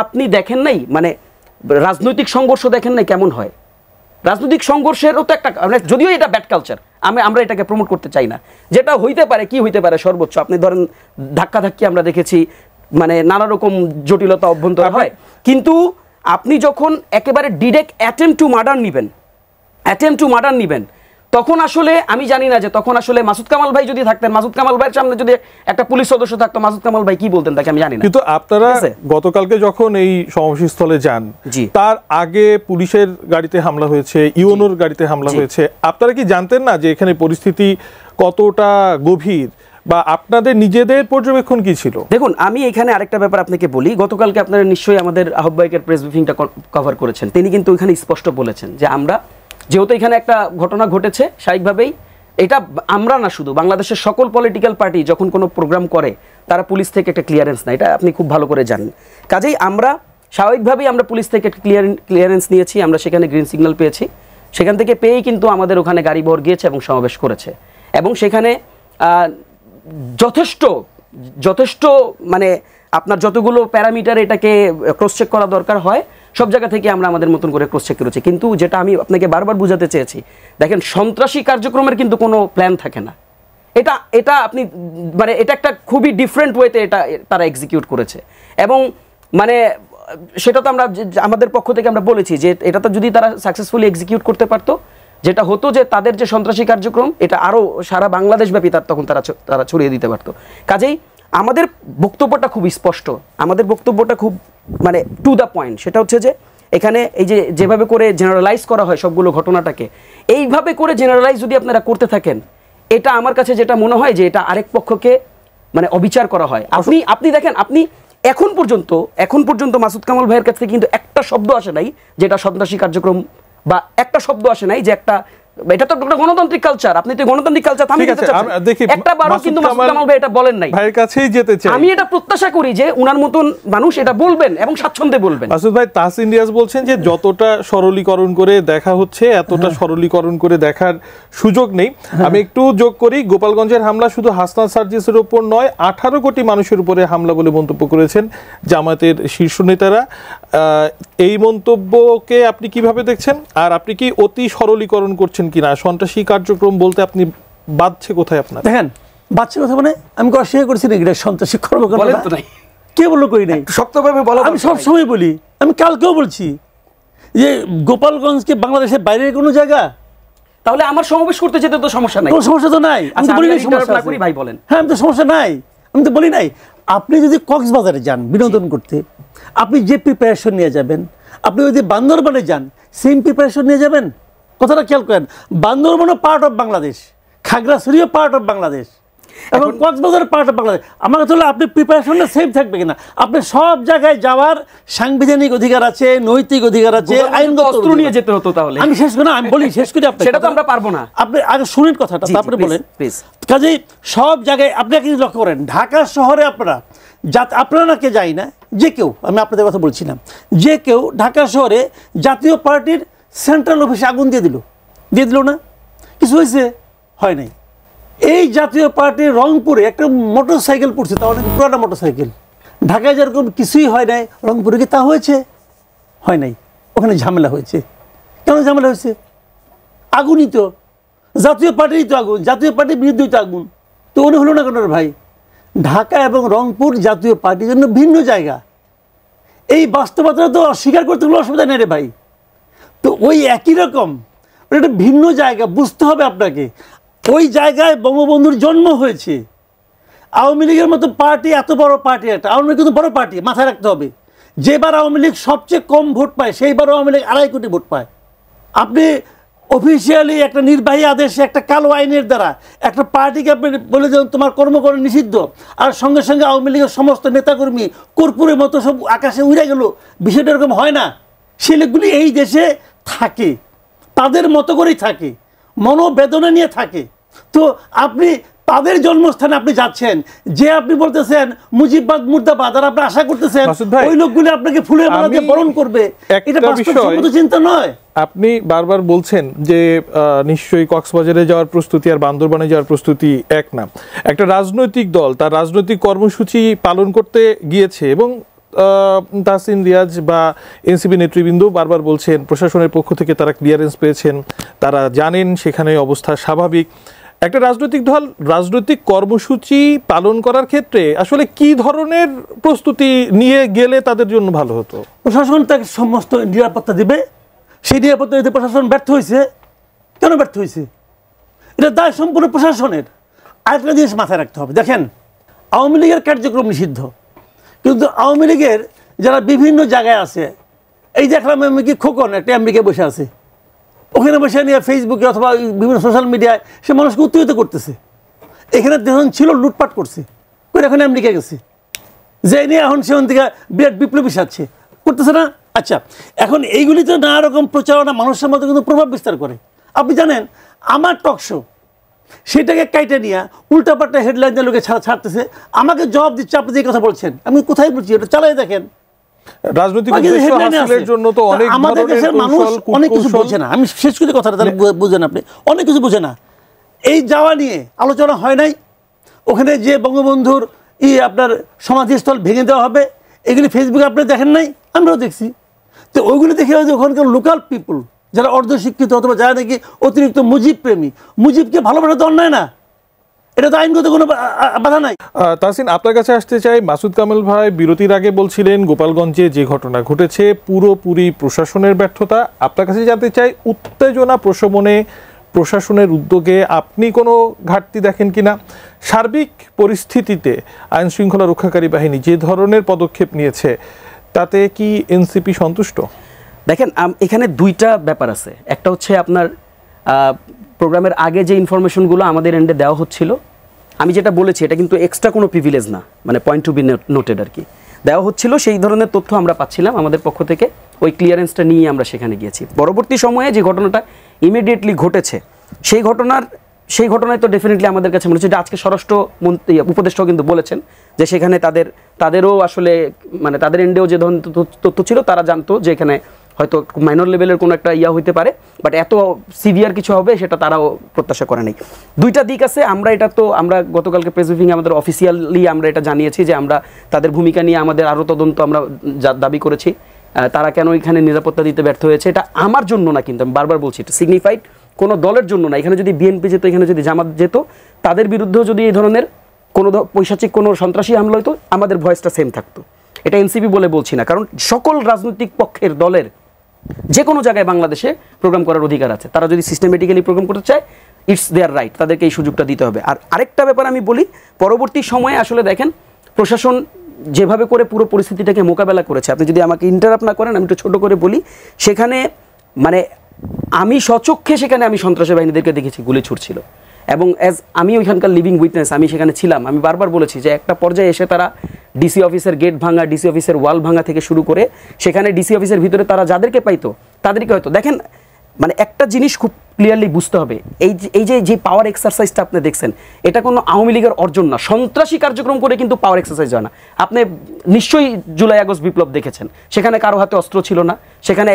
Speaker 2: আপনি দেখেন নাই, রাজনৈতিক সংঘর্ষ দেখেন নাই কেমন হয়? রাজনৈতিক সংঘর্ষেরও তো একটা, মানে যদিও এটা ব্যাড কালচার, আমরা এটাকে প্রমোট করতে চাই না। যেটা হইতে পারে, কি হইতে পারে সর্বোচ্চ, আপনি ধরেন ধাক্কাধাক্কি আমরা দেখেছি, মানে নানা রকম জটিলতা অভ্যন্তর হয়, কিন্তু আপনি যখন একেবারে ডিরেক্ট অ্যাটেম্প টু মার্ডার নিবেন, তখন আসলে আমি জানি না যে তখন আসলে মাসুদ কামাল ভাই যদি থাকতেন, মাসুদ কামাল ভাইয়ের সামনে যদি একটা পুলিশ সদস্য থাকতো, মাসুদ কামাল ভাই কি বলতেন তাকে আমি জানি না।
Speaker 3: কিন্তু আপনারা গতকালকে যখন এই সমাবেশস্থলে যান, তার আগে পুলিশের গাড়িতে হামলা হয়েছে, ইউনোর গাড়িতে হামলা হয়েছে, আপনারা কি জানতেন না যে এখানে পরিস্থিতি কতটা গভীর, বা আপনাদের নিজেদের পর্যবেক্ষণ কি ছিল?
Speaker 2: দেখুন, আমি এখানে আরেকটা ব্যাপার আপনাকে বলি। গতকালকে আপনারা নিশ্চয়ই আমাদের আহ্বায়কের প্রেস ব্রিফিংটা কভার করেছেন। তিনি কিন্তু এখানে স্পষ্ট বলেছেন যে আমরা যেহেতু এখানে একটা ঘটনা ঘটেছে, স্বাভাবিকভাবেই এটা আমরা না, শুধু বাংলাদেশের সকল পলিটিক্যাল পার্টি যখন কোনো প্রোগ্রাম করে তারা পুলিশ থেকে একটা ক্লিয়ারেন্স নেয়, এটা আপনি খুব ভালো করে জানেন। কাজেই আমরা স্বাভাবিকভাবেই আমরা পুলিশ থেকে একটা ক্লিয়ারেন্স নিয়েছি, আমরা সেখানে গ্রিন সিগন্যাল পেয়েছি, সেখান থেকে পেয়েই কিন্তু আমাদের ওখানে গাড়ি বহর গিয়েছে এবং সমাবেশ করেছে, এবং সেখানে যথেষ্ট মানে আপনার যতগুলো প্যারামিটার এটাকে ক্রস চেক করা দরকার হয়, সব জায়গা থেকে আমরা আমাদের মতন করে ক্রস চেক করেছি। কিন্তু যেটা আমি আপনাকে বারবার বুঝাতে চেয়েছি, দেখেন সন্ত্রাসী কার্যক্রমের কিন্তু কোনো প্ল্যান থাকে না। এটা আপনি মানে এটা একটা খুবই ডিফারেন্ট ওয়েতে এটা তারা এক্সিকিউট করেছে, এবং মানে সেটা তো আমরা আমাদের পক্ষ থেকে আমরা বলেছি যে এটা তো যদি তারা সাকসেসফুলি এক্সিকিউট করতে পারতো, যেটা হতো যে তাদের যে সন্ত্রাসী কার্যক্রম এটা আরও সারা বাংলাদেশব্যাপী তখন তারা ছড়িয়ে দিতে পারতো। কাজেই আমাদের বক্তব্যটা খুব স্পষ্ট, আমাদের বক্তব্যটা খুব মানে টু দ্য পয়েন্ট। সেটা হচ্ছে যে এখানে এই যে যেভাবে করে জেনারেলাইজ করা হয় সবগুলো ঘটনাটাকে, এইভাবে করে জেনারেলাইজ যদি আপনারা করতে থাকেন, এটা আমার কাছে যেটা মনে হয় যে এটা আরেক পক্ষকে মানে অবিচার করা হয়। আপনি দেখেন, আপনি এখন পর্যন্ত মাসুদ কামাল ভাইয়ের কাছ থেকে কিন্তু একটা শব্দ আসে নাই যেটা সন্ত্রাসী কার্যক্রম, বা একটা শব্দ আসে নাই যে একটা, এটা তো একটা গণতান্ত্রিক কালচার, আপনি তো গণতান্ত্রিক কালচার থামিয়ে দিতে চাচ্ছেন, একটা বারও কিন্তু মাসুদ কামাল ভাই এটা বলেন নাই।
Speaker 3: ভাইয়ের কাছেই যেতে চাই,
Speaker 2: আমি এটা প্রত্যাশা করি যে উনার মতন মানুষ এটা বলবেন এবং স্বাচ্ছন্দ্যে বলবেন।
Speaker 3: মাসুদ ভাই, তাহসিন রিয়াজ বলছেন যে যতটা সরলীকরণ করে দেখা হচ্ছে এতটা সরলীকরণ করে দেখার সুযোগ নেই। আমি একটু যোগ করি, গোপালগঞ্জের হামলা শুধু হাসনাত সার্জিসের উপর নয়, 18 কোটি মানুষের উপরে হামলা বলে মন্তব্য করেছেন জামায়াতের শীর্ষ নেতারা। এই মন্তব্যকে আপনি কিভাবে দেখছেন, আর আপনি কি অতি সরলীকরণ করছেন কিনা? সন্ত্রাসী কার্যক্রম বলতে আপনি বাদছে কোথায় আপনার?
Speaker 1: দেখেন, বাচ্চা কথা মানে আমি অস্বীকার করছি না এটা সন্ত্রাসী কর্মকাণ্ড, কে বললো করি নাই,
Speaker 2: শক্তভাবে বলা।
Speaker 1: আমি সবসময় বলি, আমি কালকেও বলছি যে গোপালগঞ্জকে বাংলাদেশের বাইরের কোনো জায়গা,
Speaker 2: তাহলে আমার সমাবেশ করতে যেতে তো সমস্যা নাই,
Speaker 1: কোনো সমস্যা তো নাই। আমি তো বলি নাই সমস্যা
Speaker 2: করি ভাই, বলেন।
Speaker 1: হ্যাঁ, আমি তো সমস্যা নাই, আমি তো বলি নাই। আপনি যদি কক্সবাজারে যান বিনোদন করতে, আপনি যে প্রিপারেশন নিয়ে যাবেন, আপনি যদি বান্দরবানে যান সেম প্রিপারেশন নিয়ে যাবেন। কথাটা খেয়াল করেন, বান্দরবানও পার্ট অফ বাংলাদেশ, খাগড়াছড়িও পার্ট অফ বাংলাদেশ, এবং কক্সবাজার পার্ট অফ বাংলাদেশ। আমার কথা হলো আপনি প্রিপারেশনটা সেম থাকবে কিনা। আপনি সব জায়গায় যাওয়ার সাংবিধানিক অধিকার আছে, নৈতিক অধিকার আছে, আইনগত
Speaker 2: অস্ত্র নিয়ে যেতে হতো তাহলে।
Speaker 1: আমি শেষ করি না, আমি বলি শেষ করি, আপনি
Speaker 2: সেটা তো আমরা পারবো না।
Speaker 1: আপনি আগে শুনেন কথাটা, তারপরে বলেন
Speaker 2: প্লিজ।
Speaker 1: কাজেই সব জায়গায় আপনি একটা লক্ষ্য করেন, ঢাকা শহরে আপনারা না কে যাই না, যে কেউ, আমি আপনাদের কথা বলছি না, যে কেউ ঢাকা শহরে জাতীয় পার্টির সেন্ট্রাল অফিসে আগুন দিয়ে দিল না, কিছু হয়েছে? হয় নাই। এই জাতীয় পার্টির রংপুরে একটা মোটর সাইকেল পড়ছে, তাহলে পুরোটা মোটর সাইকেল। ঢাকায় যেরকম কিছুই হয় নাই, রংপুরে কি তা হয়েছে? হয় নাই। ওখানে ঝামেলা হয়েছে। কেন ঝামেলা হয়েছে? আগুনই তো, জাতীয় পার্টিরই তো আগুন, জাতীয় পার্টির বিরুদ্ধেই তো আগুন। তো মনে হলো না কেন ভাই? ঢাকা এবং রংপুর জাতীয় পার্টির জন্য ভিন্ন জায়গা। এই বাস্তবতা তো অস্বীকার করতে কোনো অসুবিধা নেই রে ভাই। তো ওই একই রকম একটা ভিন্ন জায়গা, বুঝতে হবে আপনাকে। ওই জায়গায় বঙ্গবন্ধুর জন্ম হয়েছে। আওয়ামী লীগের মতো পার্টি, এত বড় পার্টি একটা, আওয়ামী লীগ কিন্তু বড় পার্টি, মাথায় রাখতে হবে। যেবার আওয়ামী লীগ সবচেয়ে কম ভোট পায়, সেইবার আওয়ামী লীগ 2.5 কোটি ভোট পায়। আপনি অফিসিয়ালি একটা নির্বাহী আদেশে একটা কালো আইনের দ্বারা একটা পার্টিকে আপনি বলে দেন তোমার কর্মকরণ নিষিদ্ধ, আর সঙ্গে সঙ্গে আওয়ামী লীগের সমস্ত নেতাকর্মী কর্পূরের মতো সব আকাশে উড়ে গেল। বিষয়টা এরকম হয় না। সে লোকগুলি এই দেশে থাকে, তাদের মতো করেই থাকে, মনোবেদনা নিয়ে থাকে। তো আপনি তাদের জন্মস্থানে আপনি যাচ্ছেন, যে আপনি বলতেছেন মুজিববাদ মুর্দাবাদ, আর আপনি আশা করতেছেন ওই লোকগুলি আপনাকে ফুলের মালা দিয়ে বরণ করবে, এটা বাস্তবসম্মত চিন্তা নয়।
Speaker 3: আপনি বারবার বলছেন যে নিশ্চয়ই কক্সবাজারে যাওয়ার প্রস্তুতি আর বান্দরবানে যাওয়ার প্রস্তুতি এক না। একটা রাজনৈতিক দল তার রাজনৈতিক কর্মসূচি পালন করতে গিয়েছে এবং তাহসিন রিয়াজ বা এনসিপি নেতৃবৃন্দ বারবার বলছেন প্রশাসনের পক্ষ থেকে তারা ক্লিয়ারেন্স পেয়েছেন, তারা জানেন সেখানে অবস্থা স্বাভাবিক। একটা রাজনৈতিক দল রাজনৈতিক কর্মসূচি পালন করার ক্ষেত্রে আসলে কি ধরনের প্রস্তুতি নিয়ে গেলে তাদের জন্য ভালো হতো?
Speaker 1: প্রশাসন তাকে সমস্ত নিরাপত্তা দিবে, সেই নিরাপত্তা দিতে প্রশাসন ব্যর্থ হয়েছে। কেন ব্যর্থ হয়েছে? এটা দায় সম্পূর্ণ প্রশাসনের। আরেকটা জিনিস মাথায় রাখতে হবে, দেখেন আওয়ামী লীগের কার্যক্রম নিষিদ্ধ, কিন্তু আওয়ামী লীগের যারা বিভিন্ন জায়গায় আছে, এই দেখলাম আমি কি খোকন একটা আমেরিকায় বসে আছে, ওখানে বসে নিয়ে ফেসবুকে অথবা বিভিন্ন সোশ্যাল মিডিয়ায় সে মানুষকে উত্তেজিত করতেছে। এখানে যখন ছিল লুটপাট করছে, করে এখন আমেরিকা গেছে, যে নিয়ে এখন সেখান থেকে বিরাট বিপ্লবী সাজছে, করতেছে না? আচ্ছা, এখন এইগুলি তো নানা রকম প্রচারণা মানুষের মধ্যে কিন্তু প্রভাব বিস্তার করে। আপনি জানেন আমার টক শো সেটাকে কাইটে নিয়ে উল্টাপাল্টা হেডলাইন দিয়ে লোকে ছাড়তেছে, আমাকে জবাব দিচ্ছে আপনি যে কথা বলছেন। আমি কোথায় বলছি, এটা চালাই দেখেন।
Speaker 3: রাজনৈতিক উদ্দেশ্য হাসিলের জন্য তো অনেক
Speaker 1: আমাদের দেশের মানুষ অনেক কিছু বোঝে না। আমি শেষ করে কথাটা তাহলে বুঝেন, আপনি অনেক কিছু বোঝে না। এই যাওয়া নিয়ে আলোচনা হয় নাই, ওখানে যে বঙ্গবন্ধুর আপনার সমাধিস্থল ভেঙে দেওয়া হবে, এগুলি ফেসবুকে আপনি দেখেন নাই, আমরাও দেখছি। তো ওইগুলি দেখে হয়তো ওখানকার লোকাল পিপুল যারা অর্ধশিক্ষিত অথবা যারা নাকি অতিরিক্ত মুজিব প্রেমী, মুজিবকে ভালোবাসা তো অন্যায় না, এটা তো আইনগত কোনো বাধা নাই।
Speaker 3: তাহসিন, আপনার কাছে আসতে চাই। মাসুদ কামাল ভাই বিরতির আগে বলছিলেন গোপালগঞ্জে যে ঘটনা ঘটেছে পুরোপুরি প্রশাসনের ব্যর্থতা। আপনার কাছে জানতে চাই, উত্তেজনা প্রশমনে প্রশাসনের উদ্যোগে আপনি কোনো ঘাটতি দেখেন কিনা? সার্বিক পরিস্থিতিতে আইন শৃঙ্খলা রক্ষাকারী বাহিনী যে ধরনের পদক্ষেপ নিয়েছে তাতে কি এনসিপি সন্তুষ্ট?
Speaker 2: দেখেন, এখানে দুইটা ব্যাপার আছে। একটা হচ্ছে আপনার প্রোগ্রামের আগে যে ইনফরমেশনগুলো আমাদের এন্ডে দেওয়া হচ্ছিল, আমি যেটা বলেছি এটা কিন্তু এক্সট্রা কোনো প্রিভিলেজ না, মানে পয়েন্ট টু বি নোটেড আর কি, দেওয়া হচ্ছিল। সেই ধরনের তথ্য আমরা পাচ্ছিলাম আমাদের পক্ষ থেকে, ওই ক্লিয়ারেন্সটা নিয়ে আমরা সেখানে গিয়েছি। পরবর্তী সময়ে যে ঘটনাটা ইমিডিয়েটলি ঘটেছে, সেই ঘটনায় তো ডেফিনেটলি আমাদের কাছে মনে হচ্ছে যে আজকে স্বরাষ্ট্র উপদেষ্টাও কিন্তু বলেছেন যে সেখানে তাদেরও আসলে মানে তাদের এন্ডেও যে ধরনের তথ্য ছিল, তারা জানতো যে এখানে হয়তো মাইনর লেভেলের কোনো একটা হইতে পারে, বাট এত সিভিয়ার কিছু হবে সেটা তারাও প্রত্যাশা করে নাই। দুইটা দিক আছে। আমরা গতকালকে প্রেস ব্রিফিংয়ে আমাদের অফিসিয়ালি আমরা এটা জানিয়েছি যে আমরা তাদের ভূমিকা নিয়ে আমাদের আরও তদন্ত আমরা দাবি করেছি। তারা কেন এখানে নিরাপত্তা দিতে ব্যর্থ হয়েছে এটা আমার জন্য না, কিন্তু আমি বারবার বলছি এটা সিগনিফাইড কোনো দলের জন্য না। এখানে যদি বিএনপি যেত, এখানে যদি জামাত যেত, তাদের বিরুদ্ধেও যদি এই ধরনের কোনো পৈশাচিক কোনো সন্ত্রাসী হামলা হতো, আমাদের ভয়েসটা সেম থাকতো। এটা এনসিপি বলে বলছি না, কারণ সকল রাজনৈতিক পক্ষের দলের যে কোনো জায়গায় বাংলাদেশে প্রোগ্রাম করার অধিকার আছে। তারা যদি সিস্টেমেটিক্যালি প্রোগ্রাম করতে চায়, ইটস দেয়ার রাইট, তাদেরকে এই সুযোগটা দিতে হবে। আর আরেকটা ব্যাপার আমি বলি, পরবর্তী সময়ে আসলে দেখেন প্রশাসন যেভাবে করে পুরো পরিস্থিতিটাকে মোকাবেলা করেছে, আপনি যদি আমাকে ইন্টারাপ্ট না করেন আমি একটু ছোটো করে বলি, সেখানে মানে আমি স্বচক্ষে সেখানে আমি সন্ত্রাসী বাহিনীদেরকে দেখেছি গুলি ছুটছিল, এবং আমি ওইখানকার লিভিং উইটনেস, আমি সেখানে ছিলাম। আমি বারবার বলেছি যে একটা পর্যায়ে এসে তারা ডিসি অফিসের গেট ভাঙা, ডিসি অফিসের ওয়াল ভাঙা থেকে শুরু করে সেখানে ডিসি অফিসের ভিতরে তারা যাদেরকে পাইতো তাদেরকে হয়তো দেখেন, মানে একটা জিনিস খুব ক্লিয়ারলি বুঝতে হবে, এই যে পাওয়ার এক্সারসাইজটা আপনি দেখছেন, এটা কোনো আওয়ামী লীগের অর্জন না। সন্ত্রাসী কার্যক্রম করে কিন্তু পাওয়ার এক্সারসাইজ হয় না। আপনি নিশ্চয়ই জুলাই আগস্ট বিপ্লব দেখেছেন, সেখানে কারো হাতে অস্ত্র ছিল না, সেখানে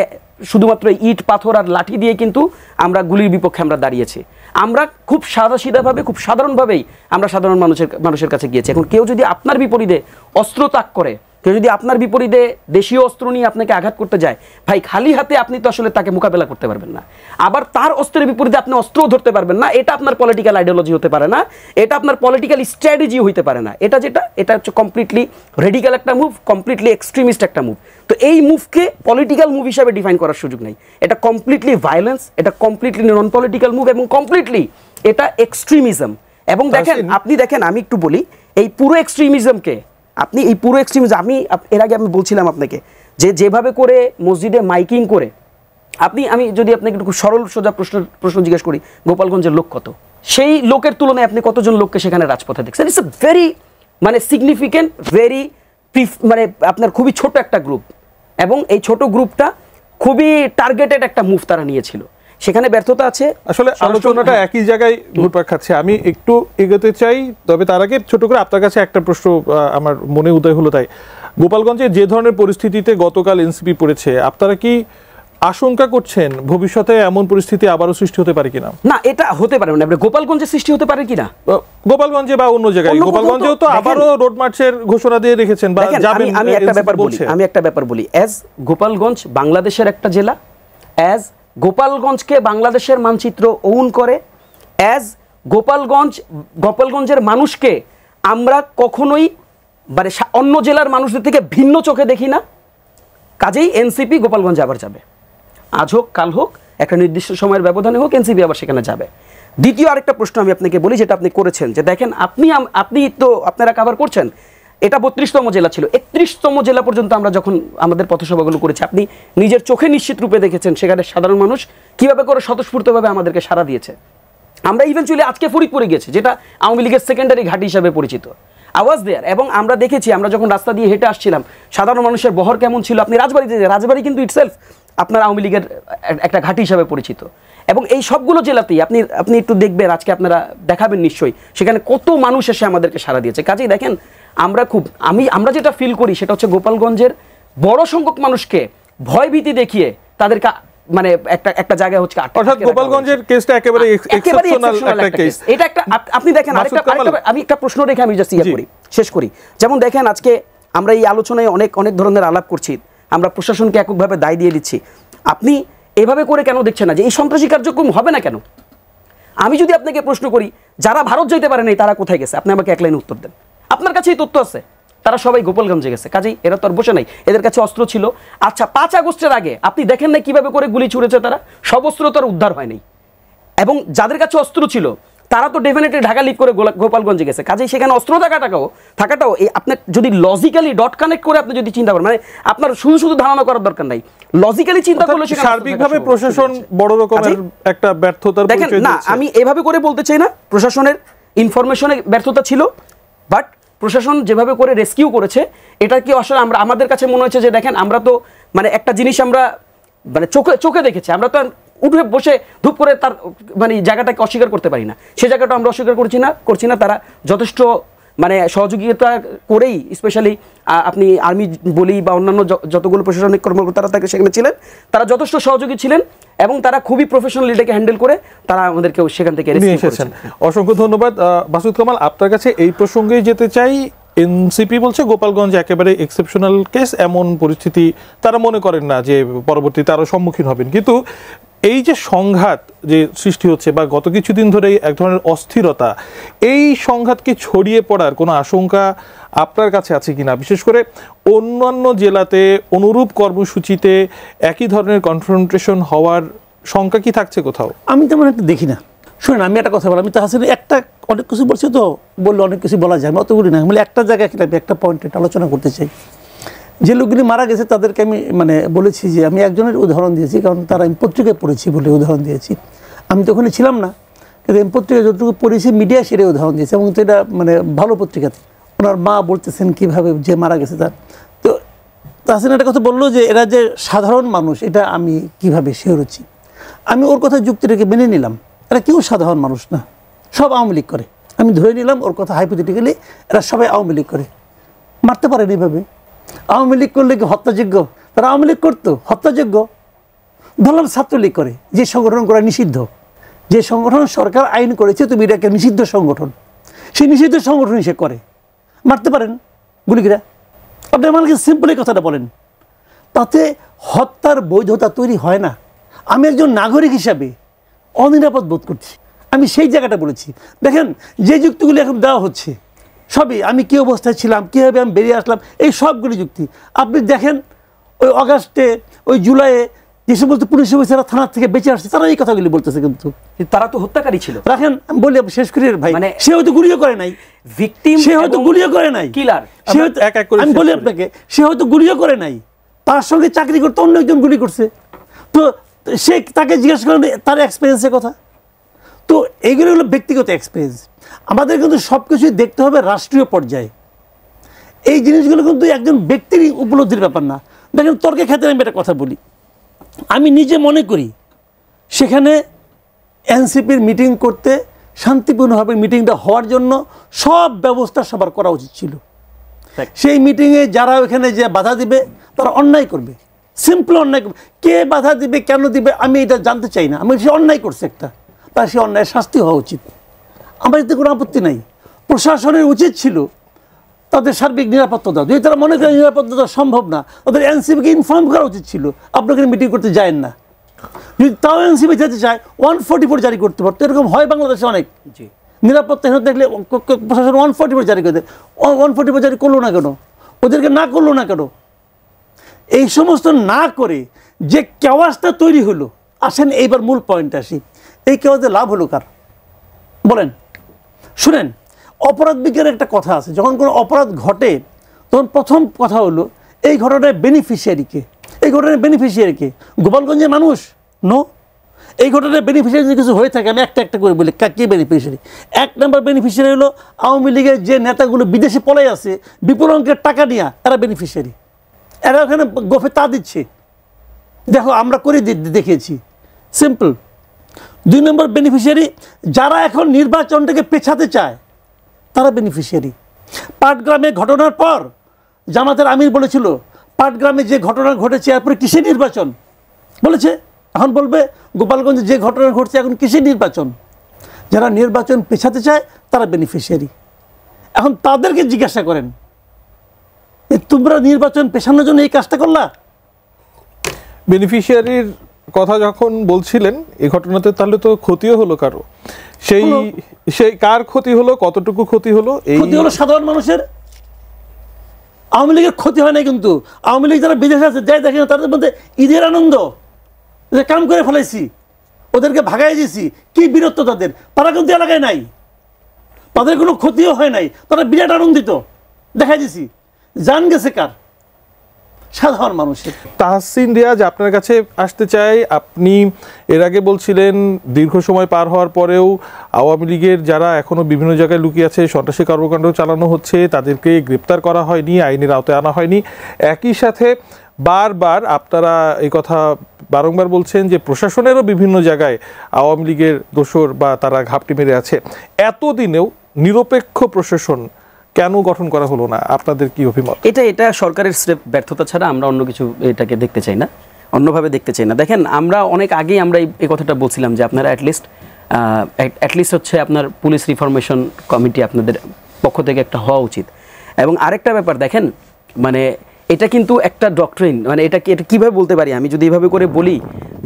Speaker 2: শুধুমাত্র ইট পাথর আর লাঠি দিয়ে কিন্তু আমরা গুলির বিপক্ষে আমরা দাঁড়িয়েছি। আমরা খুব সাদাসিধাভাবে, খুব সাধারণভাবেই আমরা সাধারণ মানুষের কাছে গিয়েছি। এখন কেউ যদি আপনার বিপরীতে অস্ত্র তাক করে, কেউ যদি আপনার বিপরীতে দেশীয় অস্ত্র নিয়ে আপনাকে আঘাত করতে যায়, ভাই খালি হাতে আপনি তো আসলে তাকে মোকাবেলা করতে পারবেন না। আবার তার অস্ত্রের বিপরীতে আপনি অস্ত্রও ধরতে পারবেন না। এটা আপনার পলিটিক্যাল আইডিওলজি হতে পারে না, এটা আপনার পলিটিক্যাল স্ট্র্যাটেজি হইতে পারে না। এটা হচ্ছে কমপ্লিটলি রেডিক্যাল একটা মুভ, কমপ্লিটলি এক্সট্রিমিস্ট একটা মুভ। তো এই মুভকে পলিটিক্যাল মুভ হিসাবে ডিফাইন করার সুযোগ নেই। এটা কমপ্লিটলি ভায়োলেন্স, এটা কমপ্লিটলি নন পলিটিক্যাল মুভ, এবং কমপ্লিটলি এটা এক্সট্রিমিজম। এবং দেখেন, আপনি দেখেন, আমি একটু বলি, এই পুরো এক্সট্রিমিজমকে আমি এর আগে আমি বলছিলাম আপনাকে যে যেভাবে করে মসজিদে মাইকিং করে আমি যদি আপনাকে একটু সরল সোজা প্রশ্ন জিজ্ঞেস করি, গোপালগঞ্জের লোক কত? সেই লোকের তুলনায় আপনি কতজন লোককে সেখানে রাজপথে দেখছেন? ইটস এ ভেরি মানে সিগনিফিকেন্ট, ভেরি মানে আপনার খুবই ছোট একটা গ্রুপ, এবং এই ছোট গ্রুপটা খুবই টার্গেটেড একটা মুভ তারা নিয়েছিল। সেখানে ব্যর্থতা আছে।
Speaker 3: আসলে আলোচনাটা একই জায়গায় ঘুরপাক খাচ্ছে, আমি একটু এগোতে চাই, তবে তার আগে ছোট করে আপনার কাছে একটা প্রশ্ন আমার মনে উদয় হলো। তাই গোপালগঞ্জে যে ধরনের পরিস্থিতিতে গতকাল এনসিপি পড়েছে, আপনারা কি আশঙ্কা করছেন ভবিষ্যতে এমন পরিস্থিতি আবারও সৃষ্টি হতে পারে কিনা?
Speaker 2: না, এটা হতে পারে না। গোপালগঞ্জে সৃষ্টি হতে পারে কিনা,
Speaker 3: গোপালগঞ্জে বা অন্য জায়গায়, গোপালগঞ্জেও তো আবারও রোড মার্চের ঘোষণা দিয়ে রেখেছেন বা যাবেন।
Speaker 2: আমি একটা ব্যাপার বলি, অ্যাজ গোপালগঞ্জ বাংলাদেশের একটা জেলা, অ্যাজ গোপালগঞ্জকে বাংলাদেশের মানচিত্র ওন করে, অ্যাজ গোপালগঞ্জের মানুষকে আমরা কখনোই মানে অন্য জেলার মানুষদের থেকে ভিন্ন চোখে দেখি না। কাজেই এনসিপি গোপালগঞ্জে আবার যাবে, আজ হোক কাল হোক, একটা নির্দিষ্ট সময়ের ব্যবধানে হোক, এনসিপি আবার সেখানে যাবে। দ্বিতীয় আরেকটা প্রশ্ন আমি আপনাকে বলি, যেটা আপনি করেছেন, যে দেখেন আপনি তো আপনারা কভার করছেন, এটা 32তম জেলা ছিল, 31তম জেলা পর্যন্ত আমরা যখন আমাদের পথসভাগুলো করেছি, আপনি নিজের চোখে নিশ্চিত রূপে দেখেছেন সেখানে সাধারণ মানুষ কিভাবে করে স্বতঃস্ফূর্তভাবে আমাদেরকে সাড়া দিয়েছে। আমরা ইভেনচুয়ালি আজকে ফরিদপুরে গেছি, যেটা আওয়ামী লীগের সেকেন্ডারি ঘাঁটি হিসাবে পরিচিত, আওয়াজ দেয়ার, এবং আমরা দেখেছি, আমরা যখন রাস্তা দিয়ে হেঁটে আসছিলাম সাধারণ মানুষের বহর কেমন ছিল। আপনি রাজবাড়ি কিন্তু ইটসেলফ আপনার আওয়ামী লীগের একটা ঘাঁটি হিসাবে পরিচিত, এবং এই সবগুলো জেলাতেই আপনি একটু দেখবেন, আজকে আপনারা দেখাবেন নিশ্চয়ই, সেখানে কত মানুষ এসে আমাদেরকে সাড়া দিয়েছে। কাজেই দেখেন আমরা যেটা ফিল করি সেটা হচ্ছে গোপালগঞ্জের বড় সংখ্যক মানুষকে ভয়ভীতি দেখিয়ে তাদেরকে মানে একটা জায়গায় হচ্ছে,
Speaker 3: অর্থাৎ গোপালগঞ্জের কেসটা একেবারে এক্সেপশনাল একটা কেস।
Speaker 2: এটা একটা আপনি দেখেন, আমি একটা প্রশ্ন রেখে আমি জাস্ট শেষ করি। যেমন দেখেন, আজকে আমরা এই আলোচনায় অনেক ধরনের আলাপ করছি, আমরা প্রশাসনকে এককভাবে দায় দিয়ে দিচ্ছি। আপনি এভাবে করে কেন দেখছেন না যে এই সন্ত্রাসী কার্যক্রম হবে না কেন? আমি যদি আপনাকে প্রশ্ন করি, যারা ভারত যেতে পারে নাই তারা কোথায় গেছে, আপনি আমাকে এক লাইনে উত্তর দেন। আপনার কাছে এই তথ্য আছে, তারা সবাই গোপালগঞ্জে গেছে। কাজেই এরা তো আর বসে নাই, এদের কাছে অস্ত্র ছিল। আচ্ছা, 5 আগস্টের আগে আপনি দেখেন না কিভাবে করে গুলি ছুড়েছে তারা? সব অস্ত্র তো আর উদ্ধার হয়নি, এবং যাদের কাছে অস্ত্র ছিল তারা তো ডেফিনেটলি ঢাকা লিভ করে গোপালগঞ্জে গেছে। কাজেই সেখানে অস্ত্র থাকাটাও এই আপনার যদি লজিক্যালি ডট কানেক্ট করে আপনি যদি চিন্তা করেন, মানে আপনার শুধু ধারণা করার দরকার নাই, লজিক্যালি চিন্তা করলে
Speaker 3: সার্বিকভাবে প্রশাসন বড় রকমের একটা ব্যর্থতার
Speaker 2: দেখেন না। আমি এভাবে করে বলতে চাই না প্রশাসনের ইনফরমেশনে ব্যর্থতা ছিল, বাট প্রশাসন যেভাবে করে রেস্কিউ করেছে, এটা কি আসলে আমাদের কাছে মনে হচ্ছে যে দেখেন, আমরা তো মানে একটা জিনিস আমরা মানে চোখে দেখেছি, আমরা তো উঠে বসে ধূপ করে তার মানে জায়গাটাকে অস্বীকার করতে পারি না। সে জায়গাটা আমরা অস্বীকার করছি না। তারা যথেষ্ট মানে সহযোগিতা করেই, স্পেশালি আপনি আর্মি বলি বা অন্যান্য যতগুলো প্রশাসনিক কর্মকর্তারা তাকে সেখানে ছিলেন, তারা যথেষ্ট সহযোগী ছিলেন, এবং তারা খুবই প্রফেশনাল এটাকে হ্যান্ডেল করে তারা আমাদেরকে সেখান থেকে রেস্কিউ করেছেন।
Speaker 3: অসংখ্য ধন্যবাদ মাসুদ কামাল। আপনার কাছে এই প্রসঙ্গেই যেতে চাই, এনসিপি বলছে গোপালগঞ্জ একেবারে এক্সেপশনাল কেস, এমন পরিস্থিতি তারা মনে করেন না যে পরবর্তীতে আরও সম্মুখীন হবেন। কিন্তু এই যে সংঘাত যে সৃষ্টি হচ্ছে বা গত কিছুদিন ধরে এক ধরনের অস্থিরতা, এই সংঘাতকে ছড়িয়ে পড়ার কোনো আশঙ্কা আপনার কাছে আছে কিনা? বিশেষ করে অন্যান্য জেলাতে অনুরূপ কর্মসূচিতে একই ধরনের কনফ্রন্টেশন হওয়ার শঙ্কা কি থাকছে কোথাও?
Speaker 1: আমি তেমন একটা দেখি না। শুনুন, আমি একটা কথা বলি, আমি তো হাসিন অনেক কিছু বলছি, তো বললে অনেক কিছু বলা যায়, আমি অতগুলি না, মানে একটা জায়গায় একটা পয়েন্টে আলোচনা করতে চাই। যে লোকগুলি মারা গেছে তাদেরকে আমি মানে বলেছি যে আমি একজনের উদাহরণ দিয়েছি, কারণ তারা আমি পত্রিকায় পড়েছি বলে উদাহরণ দিয়েছি। আমি তো ওখানে ছিলাম না, কিন্তু আমি পত্রিকায় যতটুকু পড়েছি মিডিয়া সেরে উদাহরণ দিয়েছি, এবং তো এটা মানে ভালো পত্রিকাতে ওনার মা বলতেছেন কীভাবে যে মারা গেছে তার। তো তাহসিন একটা কথা বললো যে এরা যে সাধারণ মানুষ, এটা আমি কীভাবে শিওরেছি। আমি ওর কথা যুক্তি রেখে মেনে নিলাম, এরা কেউ সাধারণ মানুষ না, সব আওয়ামী লীগ করে। আমি ধরে নিলাম ওর কথা হাইপোথেটিক্যালি, এরা সবাই আওয়ামী লীগ করে। মারতে পারেন এইভাবে। আওয়ামী লীগ করলে কি হত্যাযোগ্য? তারা আওয়ামী লীগ করতো, হত্যাযোগ্য। ধরলাম ছাত্রলীগ করে, যে সংগঠন করা নিষিদ্ধ, যে সংগঠন সরকার আইন করেছে তুমি এটা একটা নিষিদ্ধ সংগঠন, সেই নিষিদ্ধ সংগঠনই সে করে। মারতে পারেন গুলিগিরা। আপনি আমাকে সিম্পল এই কথাটা বলেন, তাতে হত্যার বৈধতা তৈরি হয় না। আমি একজন নাগরিক হিসাবে অনিরাপদ বোধ করছি, আমি সেই জায়গাটা বলেছি। দেখেন যে যুক্তিগুলি এখন দেওয়া হচ্ছে সবই আমি কী অবস্থায় ছিলাম, কীভাবে আমি বেরিয়ে আসলাম, এই সবগুলি যুক্তি। আপনি দেখেন ওই অগাস্টে, ওই জুলাইয়ে যে সমস্ত পুলিশ অফিসাররা থানার থেকে বেঁচে আসছে, তারা এই কথাগুলি বলতেছে, কিন্তু
Speaker 2: তারা তো হত্যাকারী ছিল।
Speaker 1: রাখেন আমি বলি শেষ করি ভাই, মানে সে হয়তো গুলিও করে নাই, ভিকটিম সে হয়তো গুলিও করে নাই, কিলার সে হয়তো, আমি বলি আপনাকে, সে হয়তো গুলিও করে নাই, তার সঙ্গে চাকরি করতে অন্য একজন গুলি করছে। তো সে তাকে জিজ্ঞেস করেন তার এক্সপিরিয়েন্সের কথা। তো এইগুলো হলো ব্যক্তিগত এক্সপিরিয়েন্স। আমাদের কিন্তু সব কিছুই দেখতে হবে রাষ্ট্রীয় পর্যায়ে। এই জিনিসগুলো কিন্তু একজন ব্যক্তির উপলব্ধির ব্যাপার না। দেখেন তর্কের ক্ষেত্রে আমি একটা কথা বলি, আমি নিজে মনে করি সেখানে এনসিপির মিটিং করতে শান্তিপূর্ণভাবে মিটিংটা হওয়ার জন্য সব ব্যবস্থা সবার করা উচিত ছিল। সেই মিটিংয়ে যারা ওখানে যে বাধা দিবে তারা অন্যায় করবে, সিম্পল অন্যায়। কে বাধা দিবে, কেন দিবে, আমি এটা জানতে চাই না। আমি সে অন্যায় করছে একটা, তার সে অন্যায় শাস্তি হওয়া উচিত। আমার এতে কোনো আপত্তি নাই। প্রশাসনের উচিত ছিল তাদের সার্বিক নিরাপত্তা দেওয়া। যদি তারা মনে করে নিরাপত্তা দেওয়া সম্ভব না, তাদের এনসিবিকে ইনফর্ম করা উচিত ছিল, আপনাকে মিটিং করতে যায়েন না। যদি তাও এনসিবি যেতে চায় 144 জারি করতে পারতো। এরকম হয় বাংলাদেশে অনেক। নিরাপত্তাহীনতা দেখলে প্রশাসন 144 জারি করে দেয়। 144 জারি করলো না কেন? ওদেরকে না করলো না কেন? এই সমস্ত না করে যে কেওয়াসটা তৈরি হলো, আসেন এইবার মূল পয়েন্টে আসি। এই কেওয়াসে লাভ হলো কার বলেন? শুনেন, অপরাধ বিজ্ঞানের একটা কথা আছে, যখন কোনো অপরাধ ঘটে তখন প্রথম কথা হলো এই ঘটনার বেনিফিশিয়ারিকে। এই ঘটনার বেনিফিশিয়ারিকে গোপালগঞ্জের মানুষ নো। এই ঘটনার বেনিফিশিয়ারি যদি কিছু হয়ে থাকে, আমি একটা একটা করে বলি কে বেনিফিশিয়ারি। 1 নম্বর বেনিফিশিয়ারি হলো আওয়ামী লীগের যে নেতাগুলো বিদেশে পলাই আছে বিপুল অঙ্কের টাকা নিয়ে, এরা বেনিফিশিয়ারি। এরা ওখানে গোফে তা দিচ্ছে, দেখো আমরা করে দেখিয়েছি, সিম্পল। 2 নম্বর বেনিফিশিয়ারি যারা এখন নির্বাচনটাকে পেছাতে চায়, তারা বেনিফিশিয়ারি। পাটগ্রামে ঘটনার পর জামাতের আমির বলেছিল পাটগ্রামে যে ঘটনা ঘটেছে এরপরে কিসের নির্বাচন বলেছে, এখন বলবে গোপালগঞ্জে যে ঘটনা ঘটছে এখন কিসের নির্বাচন। যারা নির্বাচন পেছাতে চায় তারা বেনিফিশিয়ারি। এখন তাদেরকে জিজ্ঞাসা করেন তোমরা নির্বাচন পেছানোর জন্য এই কাজটা করলা?
Speaker 3: বেনিফিশিয়ারির কথা যখন বলছিলেন এই ঘটনাতে, তাহলে তো ক্ষতিও হলো কারো। সেই কার ক্ষতি হলো, কতটুকু ক্ষতি হলো? এই
Speaker 1: ক্ষতি হলো সাধারণ মানুষের। আওয়ামী লীগের ক্ষতি হয় না, কিন্তু আওয়ামী লীগ যারা বিদেশে আছে যাই দেখে না, তাদের মধ্যে ঈদের আনন্দ, যে কাম করে ফেলাইছি, ওদেরকে ভাগাই দিয়েছি, কি বীরত্ব তাদের। তারা কিন্তু এলাকায় নাই, তাদের কোনো ক্ষতিও হয় নাই, তারা বিরাট আনন্দিত, দেখাই দিছি। জান গেছে কার? সাধারণ মানুষের।
Speaker 3: তাহসিন রিয়াজ, আপনার কাছে আসতে চাই। আপনি এর আগে বলছিলেন দীর্ঘ সময় পার হওয়ার পরেও আওয়ামী লীগের যারা এখনো বিভিন্ন জায়গায় লুকিয়ে আছে, সন্ত্রাসী কর্মকাণ্ড চালানো হচ্ছে, তাদেরকে গ্রেপ্তার করা হয়নি, আইনের আওতায় আনা হয়নি। একই সাথে বারবার আপনারা এই কথা বারংবার বলছেন যে প্রশাসনেরও বিভিন্ন জায়গায় আওয়ামী লীগের দোসর বা তারা ঘাপটি মেরে আছে। এতদিনেও নিরপেক্ষ প্রশাসন কেন গঠন করা হলো না? আপনাদের কি অভিমত?
Speaker 2: এটা সরকারের স্রেফ ব্যর্থতা ছাড়া আমরা অন্য কিছু এটাকে দেখতে চাই না, অন্যভাবে দেখতে চাই না। দেখেন, আমরা অনেক আগেই আমরা এই কথাটা বলছিলাম যে আপনারা অ্যাটলিস্ট হচ্ছে আপনার পুলিশ রিফরমেশন কমিটি আপনাদের পক্ষ থেকে একটা হওয়া উচিত। এবং আরেকটা ব্যাপার দেখেন, মানে এটা কিন্তু একটা ডক্ট্রিন, মানে এটা কীভাবে বলতে পারি, আমি যদি এইভাবে করে বলি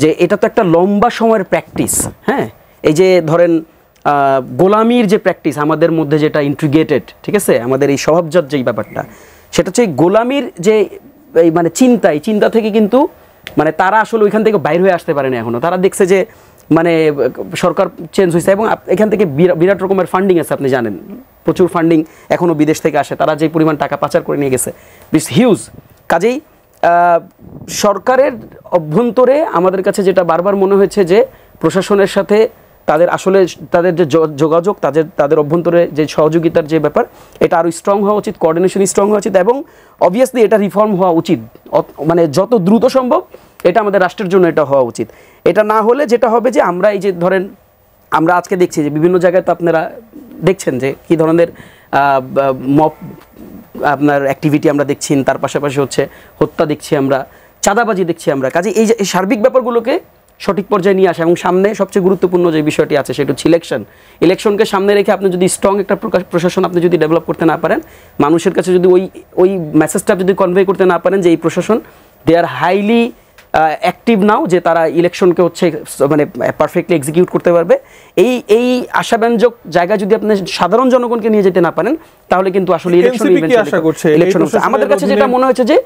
Speaker 2: যে এটা তো একটা লম্বা সময়ের প্র্যাকটিস। হ্যাঁ, এই যে ধরেন গোলামির যে প্র্যাকটিস আমাদের মধ্যে যেটা ইন্টিগ্রেটেড, ঠিক আছে, আমাদের এই স্বভাবজাত যেই ব্যাপারটা, সেটা হচ্ছে গোলামির যে এই মানে চিন্তা থেকে কিন্তু মানে তারা আসলে ওইখান থেকে বাইর হয়ে আসতে পারেনি এখনও। তারা দেখছে যে মানে সরকার চেঞ্জ হয়েছে এবং এখান থেকে বিরাট রকমের ফান্ডিং আছে, আপনি জানেন প্রচুর ফান্ডিং এখনও বিদেশ থেকে আসে, তারা যে পরিমাণ টাকা পাচার করে নিয়ে গেছে ইটস হিউজ। কাজেই সরকারের অভ্যন্তরে আমাদের কাছে যেটা বারবার মনে হয়েছে যে প্রশাসনের সাথে তাদের যে যোগাযোগ, তাদের অভ্যন্তরে যে সহযোগিতার যে ব্যাপার, এটা আরও স্ট্রং হওয়া উচিত, কোঅর্ডিনেশন স্ট্রং হওয়া উচিত এবং অবভিয়াসলি এটা রিফর্ম হওয়া উচিত, মানে যত দ্রুত সম্ভব। এটা আমাদের রাষ্ট্রের জন্য এটা হওয়া উচিত। এটা না হলে যেটা হবে যে আমরা এই যে ধরেন আমরা আজকে দেখছি যে বিভিন্ন জায়গায় তো আপনারা দেখছেন যে কী ধরনের মব আপনার অ্যাক্টিভিটি আমরা দেখছি, তার পাশাপাশি হচ্ছে হত্যা দেখছি আমরা, চাঁদাবাজি দেখছি আমরা। কাজে এই যে সার্বিক ব্যাপারগুলোকে সঠিক পর্যায়ে নিয়ে আসা এবং সামনে সবচেয়ে গুরুত্বপূর্ণ যে বিষয়টি আছে সেটা হচ্ছে ইলেকশনকে সামনে রেখে আপনি যদি স্ট্রং একটা প্রশাসন আপনি যদি ডেভেলপ করতে না পারেন, মানুষের কাছে যদি ওই মেসেজটা যদি কনভে করতে না পারেন যে এই প্রশাসন দে আর হাইলি অ্যাক্টিভ নাও, যে তারা ইলেকশনকে হচ্ছে মানে পারফেক্টলি এক্সিকিউট করতে পারবে, এই আশাব্যঞ্জক জায়গায় যদি আপনি সাধারণ জনগণকে নিয়ে যেতে না পারেন, তাহলে কিন্তু আসলে ইলেকশন আমাদের কাছে যেটা মনে হয়েছে যে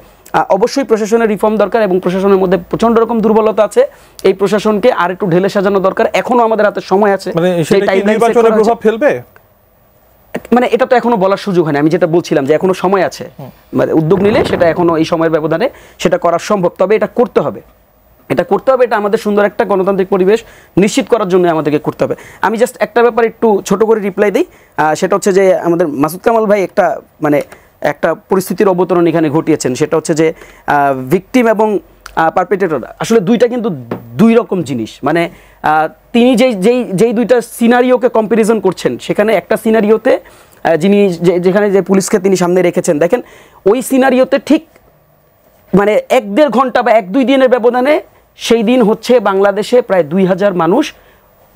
Speaker 2: অবশ্যই প্রশাসনের রিফর্ম দরকার এবং প্রশাসনের মধ্যে প্রচন্ড রকম দুর্বলতা আছে। এই প্রশাসনকে আর একটু ঢেলে সাজানো দরকার। এখনো আমাদের হাতে সময় আছে। মানে এটা তো এখনো বলার সুযোগ হয়নি। আমি যেটা বলছিলাম যে এখনো সময় আছে, মানে উদ্যোগ নিলে সেটা এখনো এই সময়ের ব্যবধানে সেটা করা সম্ভব। তবে এটা করতে হবে, এটা আমাদের সুন্দর একটা গণতান্ত্রিক পরিবেশ নিশ্চিত করার জন্য আমাদেরকে করতে হবে। আমি জাস্ট একটা ব্যাপার একটু ছোট করে রিপ্লাই দিই, সেটা হচ্ছে যে আমাদের মাসুদ কামাল ভাই একটা পরিস্থিতির অবতরণ এখানে ঘটিয়েছেন। সেটা হচ্ছে যে ভিকটিম এবং পারপেট্রেটর আসলে দুইটা কিন্তু দুই রকম জিনিস। মানে তিনি যেই দুইটা সিনারিওকে কম্প্যারিজন করছেন, সেখানে একটা সিনারিওতে যেখানে যে পুলিশকে তিনি সামনে রেখেছেন, দেখেন ওই সিনারিওতে ঠিক মানে 1-1.5 ঘন্টা বা 1-2 দিনের ব্যবধানে সেই দিন হচ্ছে বাংলাদেশে প্রায় 2000 মানুষ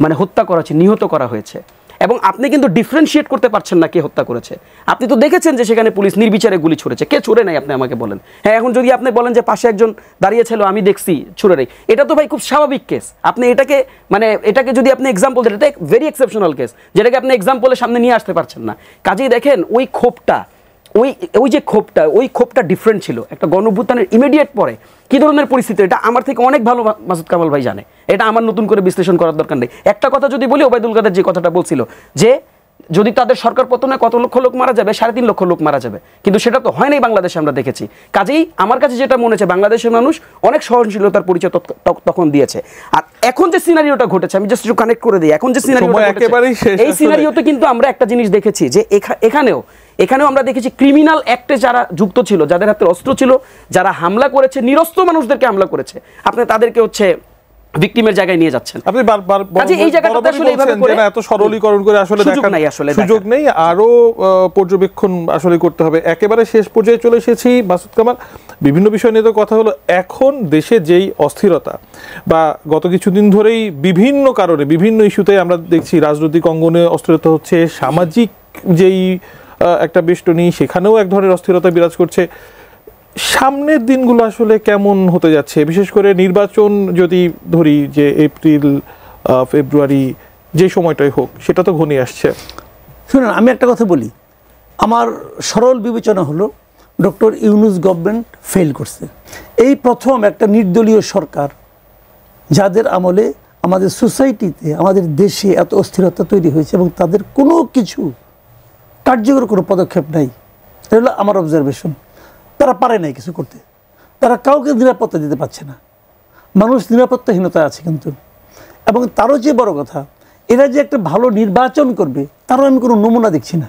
Speaker 2: মানে হত্যা করা হয়েছে, নিহত করা হয়েছে। এবং আপনি কিন্তু ডিফারেন্সিয়েট করতে পারছেন না কে হত্যা করেছে। আপনি তো দেখেছেন যে সেখানে পুলিশ নির্বিচারে গুলি ছুড়েছে, কে ছুড়ে নাই আপনি আমাকে বলেন। হ্যাঁ, এখন যদি আপনি বলেন যে পাশে একজন দাঁড়িয়ে ছিল আমি দেখছি ছুড়ে নেই, এটা তো ভাই খুব স্বাভাবিক কেস। আপনি এটাকে যদি আপনি এক্সাম্পল দেন, এটা ভেরি এক্সেপশনাল কেস, যেটাকে আপনি এক্সাম্পলের সামনে নিয়ে আসতে পারছেন না। কাজেই দেখেন ওই ক্ষোভটা, ওই ক্ষোভটা ডিফারেন্ট ছিল। একটা গণঅভ্যুত্থানের ইমিডিয়েট পরে কি ধরনের পরিস্থিতি, এটা আমার থেকে অনেক ভালো মাসুদ কামাল ভাই জানে, এটা আমার নতুন করে বিশ্লেষণ করার দরকার নেই। একটা কথা যদি বলি, ওবায়দুল কাদের যে কথাটা বলছিল যে যদি তাদের সরকার পতনে কত লক্ষ লোক মারা যাবে, 3.5 লক্ষ লোক মারা যাবে, কিন্তু সেটা তো হয় নাই বাংলাদেশে, আমরা দেখেছি। কাজেই আমার কাছে যেটা মনে হচ্ছে, বাংলাদেশের মানুষ অনেক সহনশীলতার পরিচয় তখন দিয়েছে। আর এখন যে সিনারিওটা ঘটেছে, আমি জাস্ট একটু কানেক্ট করে দিই, এখন যে সিনারিওটা ঘটেছে, এই সিনারিওতে কিন্তু আমরা একটা জিনিস দেখেছি যে এখানেও আমরা দেখেছি ক্রিমিনাল অ্যাক্টে যারা যুক্ত ছিল, যাদের হাতে অস্ত্র ছিল, যারা হামলা করেছে, নিরস্ত্র মানুষদেরকে হামলা করেছে, আপনি তাদেরকে হচ্ছে ভিকটিমের জায়গায় নিয়ে যাচ্ছেন।
Speaker 3: আপনি বারবার
Speaker 2: এই জায়গাটাতে আসলে এইভাবে করে
Speaker 3: এত সরলীকরণ করে আসলে সুযোগ নেই, আরো পর্যবেক্ষণ আসলে করতে হবে। একেবারে শেষ পর্যায়ে চলে এসেছি মাসুদ কামাল, বিভিন্ন বিষয় নিয়ে তো কথা হলো। এখন দেশে যেই অস্থিরতা বা গত কিছুদিন ধরেই বিভিন্ন কারণে বিভিন্ন ইস্যুতে আমরা দেখছি রাজনৈতিক অঙ্গনে অস্থিরতা হচ্ছে, সামাজিক যেই একটা বেষ্টনী সেখানেও এক ধরনের অস্থিরতা বিরাজ করছে। সামনের দিনগুলো আসলে কেমন হতে যাচ্ছে, বিশেষ করে নির্বাচন যদি ধরি যে এপ্রিল ফেব্রুয়ারি যে সময়টাই হোক, সেটা তো ঘনিয়ে আসছে।
Speaker 1: শুনুন, আমি একটা কথা বলি, আমার সরল বিবেচনা হলো ডক্টর ইউনূস গভর্নমেন্ট ফেল করছে। এই প্রথম একটা নির্দলীয় সরকার যাদের আমলে আমাদের সোসাইটিতে, আমাদের দেশে এত অস্থিরতা তৈরি হয়েছে এবং তাদের কোনো কিছু কার্যকর কোনো পদক্ষেপ নাই। এটা হলো আমার অবজারভেশন। তারা পারে নাই কিছু করতে, তারা কাউকে নিরাপত্তা দিতে পারছে না, মানুষ নিরাপত্তাহীনতা আছে কিন্তু। এবং তারও যে বড় কথা, এরা যে একটা ভালো নির্বাচন করবে তারও আমি কোনো নমুনা দেখছি না,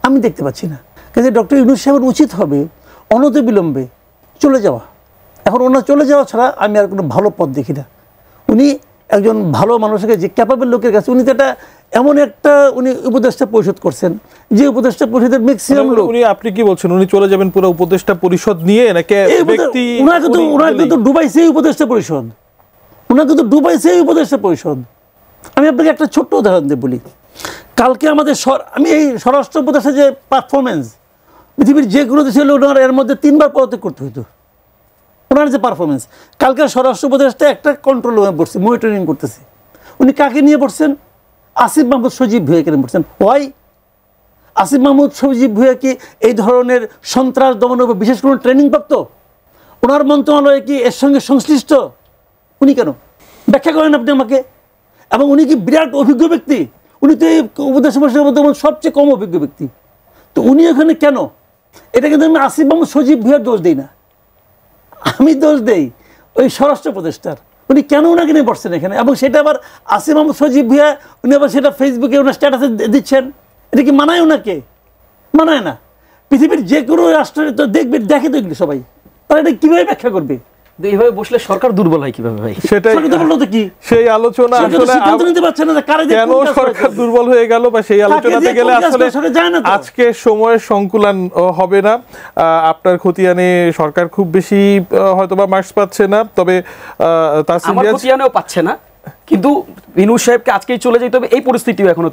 Speaker 1: আমি দেখতে পাচ্ছি না। কিন্তু ডক্টর ইউনূস সাহেবের উচিত হবে অনতিবিলম্বে চলে যাওয়া। এখন ওনার চলে যাওয়া ছাড়া আমি আর কোনো ভালো পথ দেখি না। উনি একজন ভালো মানুষকে, যে ক্যাপাবল লোকের কাছে, উনি তো একটা এমন একটা উনি উপদেষ্টা পরিষদ করছেন, যে উপদেষ্টা পরিষদের ম্যাক্সিমাম লোক।
Speaker 3: আপনি কি বলছেন, উনি চলে যাবেন পুরো উপদেষ্টা পরিষদ নিয়ে নাকি ব্যক্তি?
Speaker 1: ওনাকে তো ডুবাইছে উপদেষ্টা পরিষদ, ওনাকে তো ডুবাইছে উপদেষ্টা পরিষদ। আমি আপনাকে একটা ছোট্ট উদাহরণ দিয়ে বলি। কালকে আমাদের আমি এই স্বরাষ্ট্র উপদেষ্টা যে পারফরমেন্স, পৃথিবীর যে কোনো দেশে হলে ওনার এর মধ্যে 3 বার পদত্যাগ করতে হতো। ওনার যে পারফরমেন্স, কালকে স্বরাষ্ট্র উপদেষ্টা একটা কন্ট্রোল রুমে বসছে, মনিটরিং করতেছে। উনি কাকে নিয়ে পড়ছেন? আসিফ মাহমুদ সজীব ভুঁইয়াকে নিয়ে পড়ছেন। ওয়াই? আসিফ মাহমুদ সজীব ভুঁইয়া কি এই ধরনের সন্ত্রাস দমনের বিশেষ কোনো ট্রেনিং প্রাপ্ত? ওনার মন্ত্রণালয় কি এর সঙ্গে সংশ্লিষ্ট? উনি কেন? ব্যাখ্যা করেন আপনি আমাকে। এবং উনি কি বিরাট অভিজ্ঞ ব্যক্তি? উনি তো এই উপদেষ্টা পরিষদের মধ্যে সবচেয়ে কম অভিজ্ঞ ব্যক্তি। তো উনি এখানে কেন? এটা কিন্তু আমি আসিফ মাহমুদ সজীব ভুঁইয়ার দোষ দিই না, আমি দোষ দেই ওই স্বরাষ্ট্র উপদেষ্টার। উনি কেন ওনাকে নিয়ে বসছেন এখানে? এবং সেটা আবার আসিফ মাহমুদ সজীব ভুঁইয়া উনি আবার সেটা ফেসবুকে ওনার স্ট্যাটাসে দিচ্ছেন। এটা কি মানায় ওনাকে? মানায় না। পৃথিবীর যে কোনো রাষ্ট্রের তো দেখবে, দেখে তো এগুলো সবাই, তারা এটা কীভাবে ব্যাখ্যা করবে?
Speaker 2: এইভাবে বসলে সরকার দুর্বল হয় কিভাবে ভাই?
Speaker 3: সেটাই সেই আলোচনা আসলে কেন সরকার দুর্বল হয়ে গেল, বা সেই আলোচনাতে গেলে আসলে আজকে সময়ের সংকুলান হবে না। আপনার খতিয়ানে সরকার খুব বেশি হয়তোবা মার্কস পাচ্ছে না, তবে
Speaker 2: আমার খতিয়ানেও পাচ্ছে না, কিন্তু ইউনূস সাহেবকে আজকেই চলে যেতে হবে, এই পরিস্থিতিও এখনো